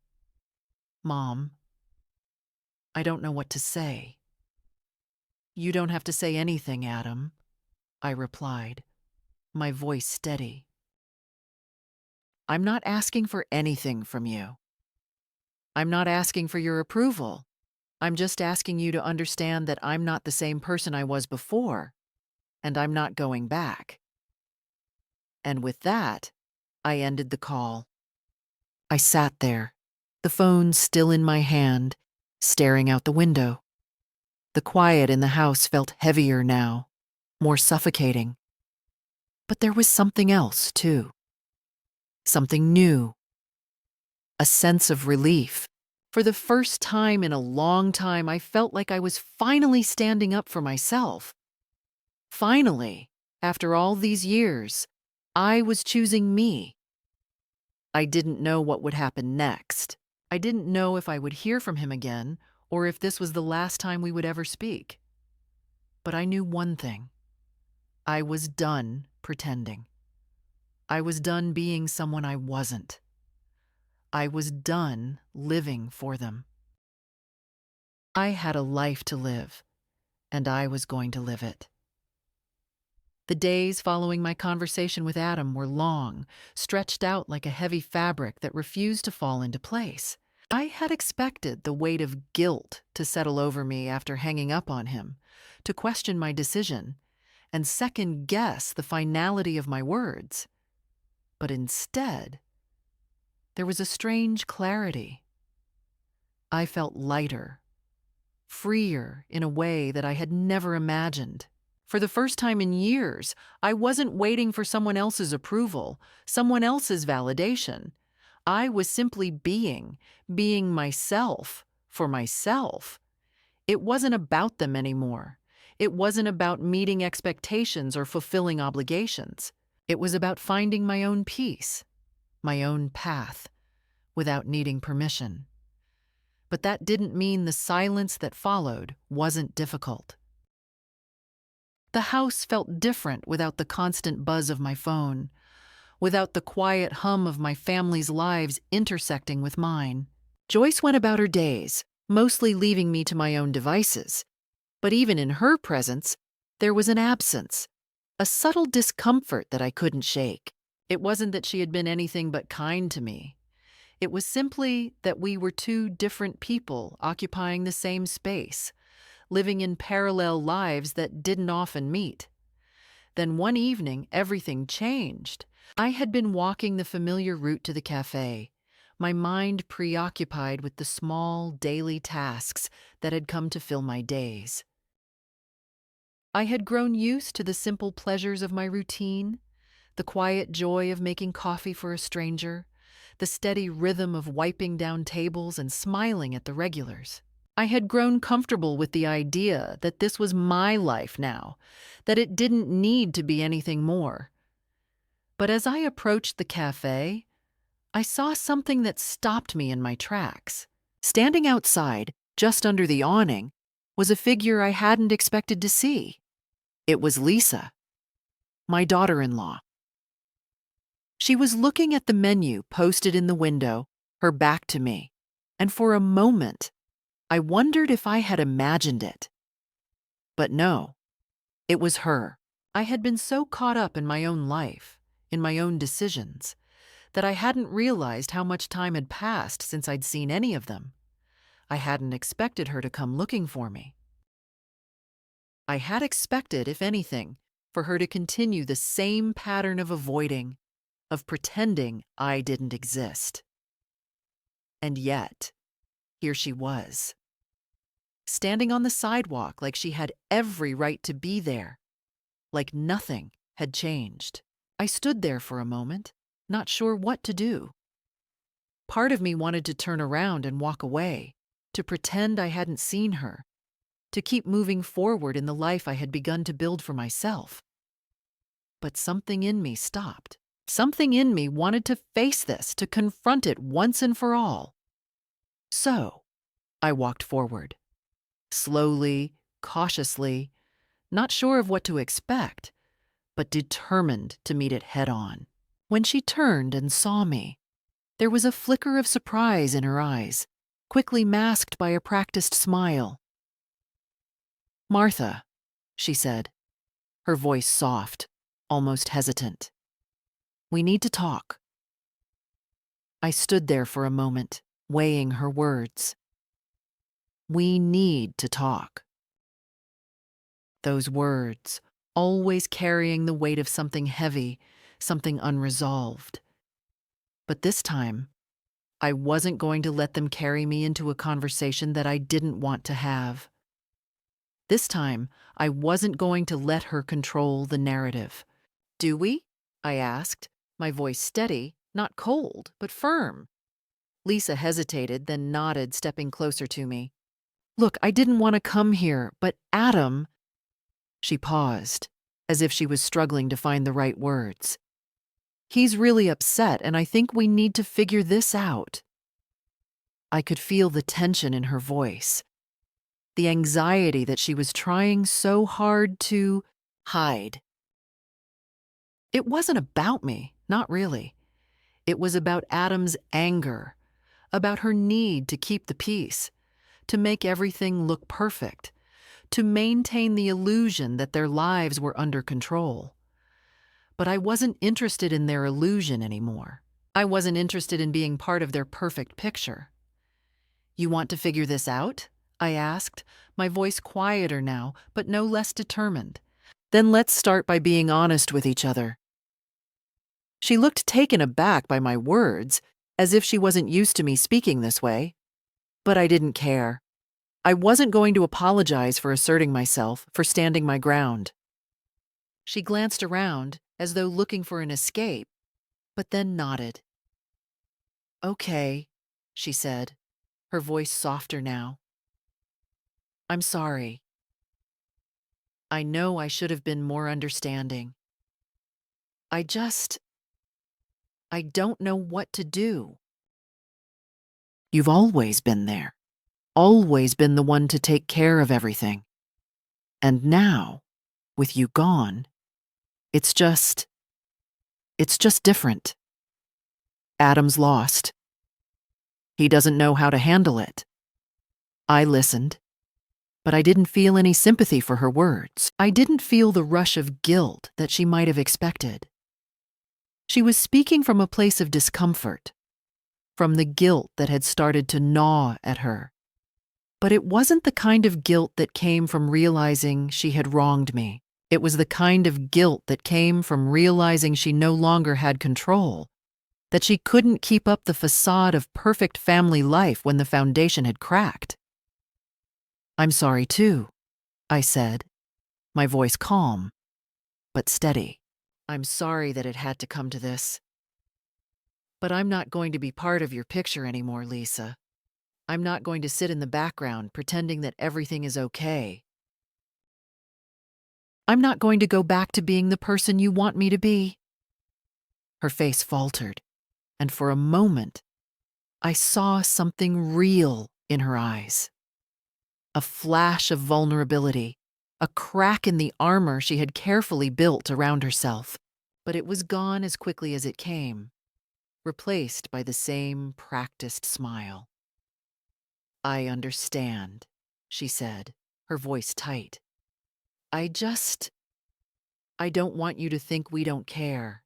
"Mom, I don't know what to say." "You don't have to say anything, Adam," I replied, my voice steady. "I'm not asking for anything from you. I'm not asking for your approval. I'm just asking you to understand that I'm not the same person I was before, and I'm not going back." And with that, I ended the call. I sat there, the phone still in my hand, staring out the window. The quiet in the house felt heavier now, more suffocating. But there was something else, too. Something new. A sense of relief. For the first time in a long time, I felt like I was finally standing up for myself. Finally, after all these years, I was choosing me. I didn't know what would happen next. I didn't know if I would hear from him again or if this was the last time we would ever speak. But I knew one thing. I was done pretending. I was done being someone I wasn't. I was done living for them. I had a life to live, and I was going to live it. The days following my conversation with Adam were long, stretched out like a heavy fabric that refused to fall into place. I had expected the weight of guilt to settle over me after hanging up on him, to question my decision, and second-guess the finality of my words. But instead, there was a strange clarity. I felt lighter, freer in a way that I had never imagined. For the first time in years, I wasn't waiting for someone else's approval, someone else's validation. I was simply being myself for myself. It wasn't about them anymore. It wasn't about meeting expectations or fulfilling obligations. It was about finding my own peace, my own path, without needing permission. But that didn't mean the silence that followed wasn't difficult. The house felt different without the constant buzz of my phone, without the quiet hum of my family's lives intersecting with mine. Joyce went about her days, mostly leaving me to my own devices. But even in her presence, there was an absence, a subtle discomfort that I couldn't shake. It wasn't that she had been anything but kind to me. It was simply that we were two different people occupying the same space, living in parallel lives that didn't often meet. Then one evening, everything changed. I had been walking the familiar route to the cafe, my mind preoccupied with the small, daily tasks that had come to fill my days. I had grown used to the simple pleasures of my routine, the quiet joy of making coffee for a stranger, the steady rhythm of wiping down tables and smiling at the regulars. I had grown comfortable with the idea that this was my life now, that it didn't need to be anything more. But as I approached the cafe, I saw something that stopped me in my tracks. Standing outside, just under the awning, was a figure I hadn't expected to see. It was Lisa, my daughter-in-law. She was looking at the menu posted in the window, her back to me, and for a moment, I wondered if I had imagined it. But no, it was her. I had been so caught up in my own life, in my own decisions, that I hadn't realized how much time had passed since I'd seen any of them. I hadn't expected her to come looking for me. I had expected, if anything, for her to continue the same pattern of avoiding, of pretending I didn't exist. And yet, here she was, standing on the sidewalk like she had every right to be there, like nothing had changed. I stood there for a moment, not sure what to do. Part of me wanted to turn around and walk away, to pretend I hadn't seen her, to keep moving forward in the life I had begun to build for myself. But something in me stopped. Something in me wanted to face this, to confront it once and for all. So, I walked forward. Slowly, cautiously, not sure of what to expect, but determined to meet it head-on. When she turned and saw me, there was a flicker of surprise in her eyes, quickly masked by a practiced smile. "Martha," she said, her voice soft, almost hesitant. "We need to talk." I stood there for a moment, weighing her words. We need to talk. Those words, always carrying the weight of something heavy, something unresolved. But this time, I wasn't going to let them carry me into a conversation that I didn't want to have. This time, I wasn't going to let her control the narrative. "Do we?" I asked, my voice steady, not cold, but firm. Lisa hesitated, then nodded, stepping closer to me. "Look, I didn't want to come here, but Adam—" She paused, as if she was struggling to find the right words. "He's really upset, and I think we need to figure this out." I could feel the tension in her voice, the anxiety that she was trying so hard to hide. It wasn't about me, not really. It was about Adam's anger, about her need to keep the peace, to make everything look perfect, to maintain the illusion that their lives were under control. But I wasn't interested in their illusion anymore. I wasn't interested in being part of their perfect picture. "You want to figure this out?" I asked, my voice quieter now, but no less determined. "Then let's start by being honest with each other." She looked taken aback by my words, as if she wasn't used to me speaking this way. But I didn't care. I wasn't going to apologize for asserting myself, for standing my ground. She glanced around, as though looking for an escape, but then nodded. "Okay," she said, her voice softer now. "I'm sorry. I know I should have been more understanding. I don't know what to do." "You've always been there. Always been the one to take care of everything. And now, with you gone, it's just different. Adam's lost. He doesn't know how to handle it." I listened, but I didn't feel any sympathy for her words. I didn't feel the rush of guilt that she might have expected. She was speaking from a place of discomfort, from the guilt that had started to gnaw at her. But it wasn't the kind of guilt that came from realizing she had wronged me. It was the kind of guilt that came from realizing she no longer had control, that she couldn't keep up the facade of perfect family life when the foundation had cracked. "I'm sorry too," I said, my voice calm, but steady. "I'm sorry that it had to come to this. But I'm not going to be part of your picture anymore, Lisa. I'm not going to sit in the background pretending that everything is okay. I'm not going to go back to being the person you want me to be." Her face faltered, and for a moment, I saw something real in her eyes. A flash of vulnerability, a crack in the armor she had carefully built around herself. But it was gone as quickly as it came, replaced by the same practiced smile. "I understand," she said, her voice tight. I don't want you to think we don't care.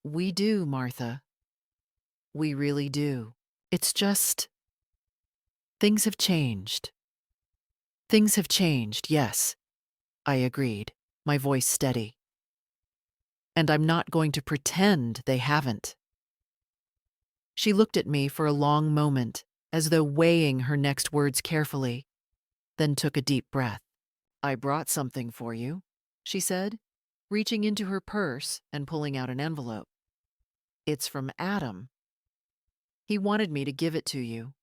We do, Martha. We really do. It's just, things have changed." "Things have changed, yes," I agreed, my voice steady. "And I'm not going to pretend they haven't." She looked at me for a long moment, as though weighing her next words carefully, then took a deep breath. "I brought something for you," she said, reaching into her purse and pulling out an envelope. "It's from Adam. He wanted me to give it to you.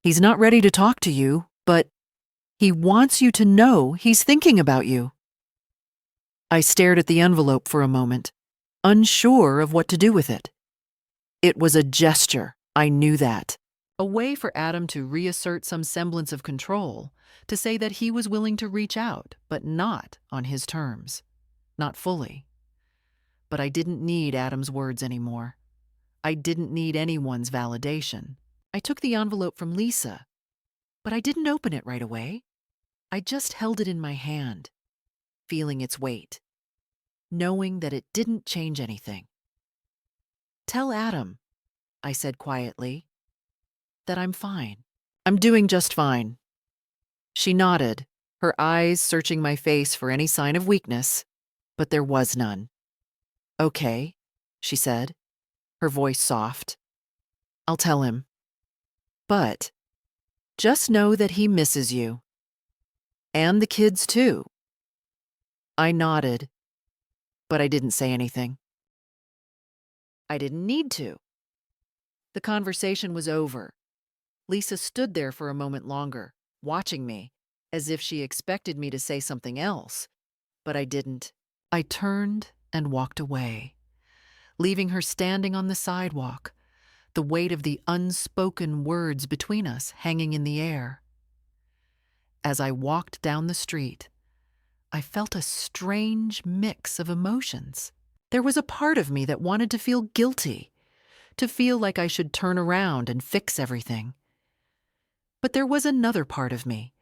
He's not ready to talk to you, but he wants you to know he's thinking about you." I stared at the envelope for a moment, unsure of what to do with it. It was a gesture, I knew that. A way for Adam to reassert some semblance of control, to say that he was willing to reach out, but not on his terms. Not fully. But I didn't need Adam's words anymore. I didn't need anyone's validation. I took the envelope from Lisa, but I didn't open it right away. I just held it in my hand, feeling its weight, knowing that it didn't change anything. "Tell Adam," I said quietly, "that I'm fine. I'm doing just fine." She nodded, her eyes searching my face for any sign of weakness, but there was none. "Okay," she said, her voice soft. "I'll tell him. But just know that he misses you. And the kids, too." I nodded, but I didn't say anything. I didn't need to. The conversation was over. Lisa stood there for a moment longer, watching me, as if she expected me to say something else, but I didn't. I turned and walked away, leaving her standing on the sidewalk, the weight of the unspoken words between us hanging in the air. As I walked down the street, I felt a strange mix of emotions. There was a part of me that wanted to feel guilty, to feel like I should turn around and fix everything. But there was another part of me,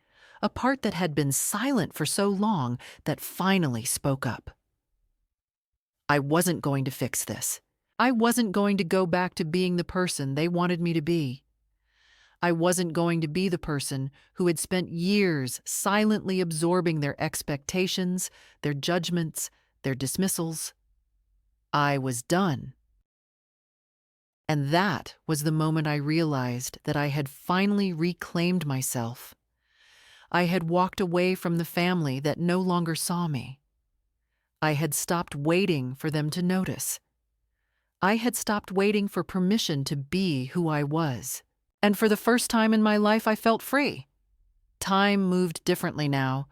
a part that had been silent for so long, that finally spoke up. I wasn't going to fix this. I wasn't going to go back to being the person they wanted me to be. I wasn't going to be the person who had spent years silently absorbing their expectations, their judgments, their dismissals. I was done. And that was the moment I realized that I had finally reclaimed myself. I had walked away from the family that no longer saw me. I had stopped waiting for them to notice. I had stopped waiting for permission to be who I was. And for the first time in my life, I felt free. Time moved differently now.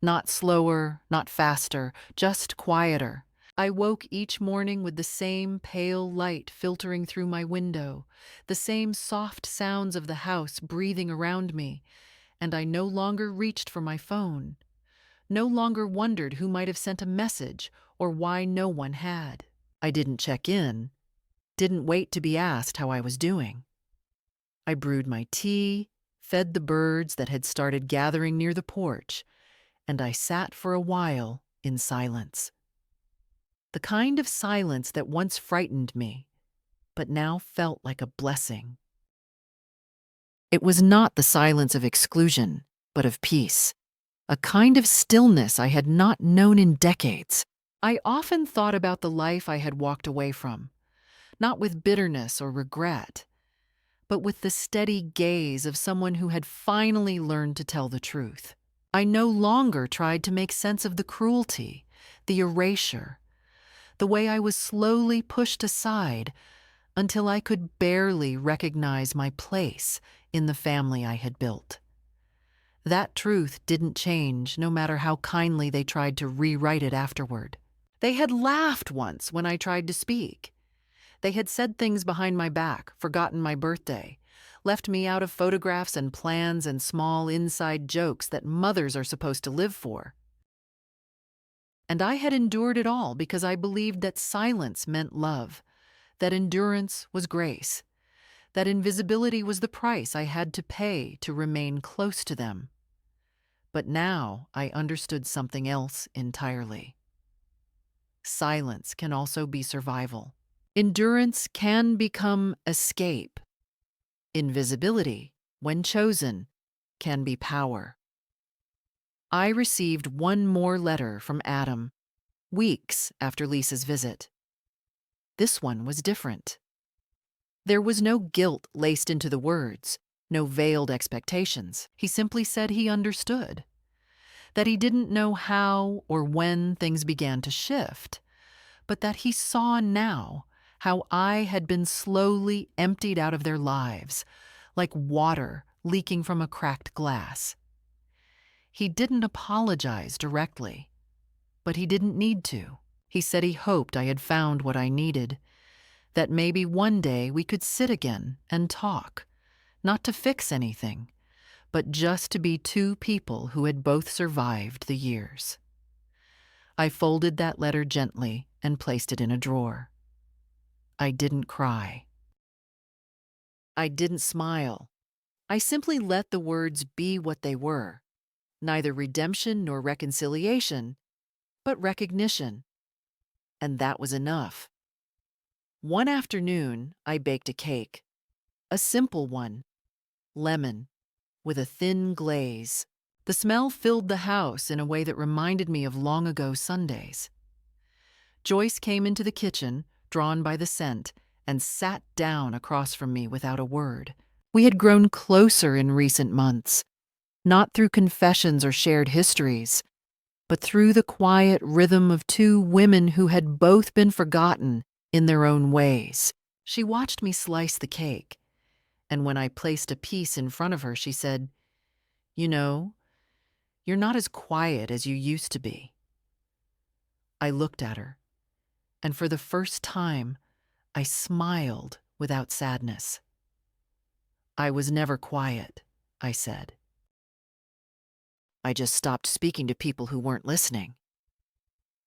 Not slower, not faster, just quieter. I woke each morning with the same pale light filtering through my window, the same soft sounds of the house breathing around me, and I no longer reached for my phone, no longer wondered who might have sent a message or why no one had. I didn't check in, didn't wait to be asked how I was doing. I brewed my tea, fed the birds that had started gathering near the porch, and I sat for a while in silence. The kind of silence that once frightened me, but now felt like a blessing. It was not the silence of exclusion, but of peace, a kind of stillness I had not known in decades. I often thought about the life I had walked away from, not with bitterness or regret, but with the steady gaze of someone who had finally learned to tell the truth. I no longer tried to make sense of the cruelty, the erasure, the way I was slowly pushed aside until I could barely recognize my place in the family I had built. That truth didn't change no matter how kindly they tried to rewrite it afterward. They had laughed once when I tried to speak. They had said things behind my back, forgotten my birthday, left me out of photographs and plans and small inside jokes that mothers are supposed to live for. And I had endured it all because I believed that silence meant love, that endurance was grace, that invisibility was the price I had to pay to remain close to them. But now I understood something else entirely. Silence can also be survival. Endurance can become escape. Invisibility, when chosen, can be power. I received one more letter from Adam, weeks after Lisa's visit. This one was different. There was no guilt laced into the words, no veiled expectations. He simply said he understood, that he didn't know how or when things began to shift, but that he saw now how I had been slowly emptied out of their lives, like water leaking from a cracked glass. He didn't apologize directly, but he didn't need to. He said he hoped I had found what I needed, that maybe one day we could sit again and talk, not to fix anything, but just to be two people who had both survived the years. I folded that letter gently and placed it in a drawer. I didn't cry. I didn't smile. I simply let the words be what they were, neither redemption nor reconciliation, but recognition. And that was enough. One afternoon, I baked a cake, a simple one, lemon, with a thin glaze. The smell filled the house in a way that reminded me of long ago Sundays. Joyce came into the kitchen, drawn by the scent, and sat down across from me without a word. We had grown closer in recent months, not through confessions or shared histories, but through the quiet rhythm of two women who had both been forgotten in their own ways. She watched me slice the cake, and when I placed a piece in front of her, she said, "You know, you're not as quiet as you used to be." I looked at her, and for the first time, I smiled without sadness. "I was never quiet," I said. "I just stopped speaking to people who weren't listening."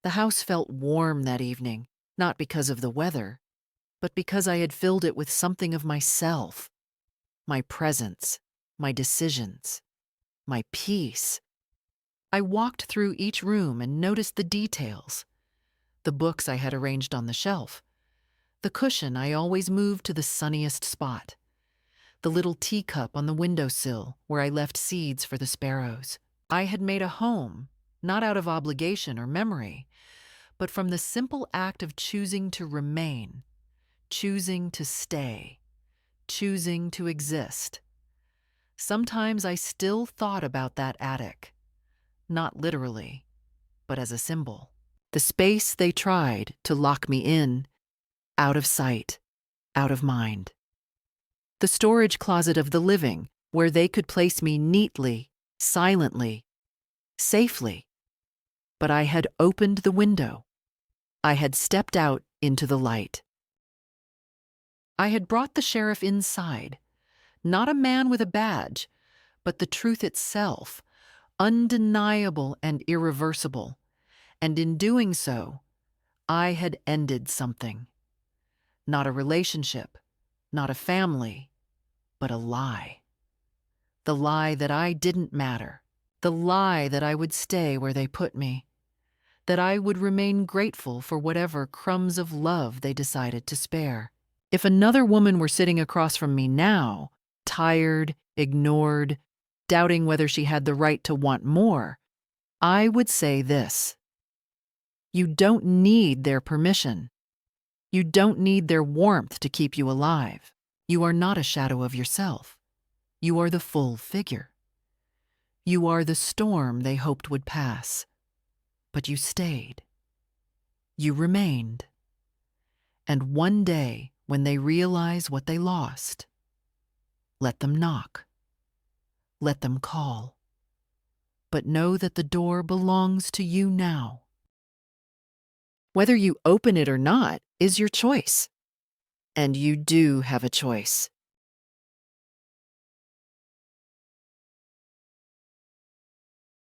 The house felt warm that evening, not because of the weather, but because I had filled it with something of myself, my presence, my decisions, my peace. I walked through each room and noticed the details. The books I had arranged on the shelf, the cushion I always moved to the sunniest spot, the little teacup on the windowsill where I left seeds for the sparrows. I had made a home, not out of obligation or memory, but from the simple act of choosing to remain, choosing to stay, choosing to exist. Sometimes I still thought about that attic, not literally, but as a symbol. The space they tried to lock me in, out of sight, out of mind. The storage closet of the living, where they could place me neatly, silently, safely. But I had opened the window. I had stepped out into the light. I had brought the sheriff inside, not a man with a badge, but the truth itself, undeniable and irreversible. And in doing so, I had ended something. Not a relationship, not a family, but a lie. The lie that I didn't matter. The lie that I would stay where they put me. That I would remain grateful for whatever crumbs of love they decided to spare. If another woman were sitting across from me now, tired, ignored, doubting whether she had the right to want more, I would say this: you don't need their permission. You don't need their warmth to keep you alive. You are not a shadow of yourself. You are the full figure. You are the storm they hoped would pass. But you stayed. You remained. And one day, when they realize what they lost, let them knock. Let them call. But know that the door belongs to you now. Whether you open it or not is your choice. And you do have a choice.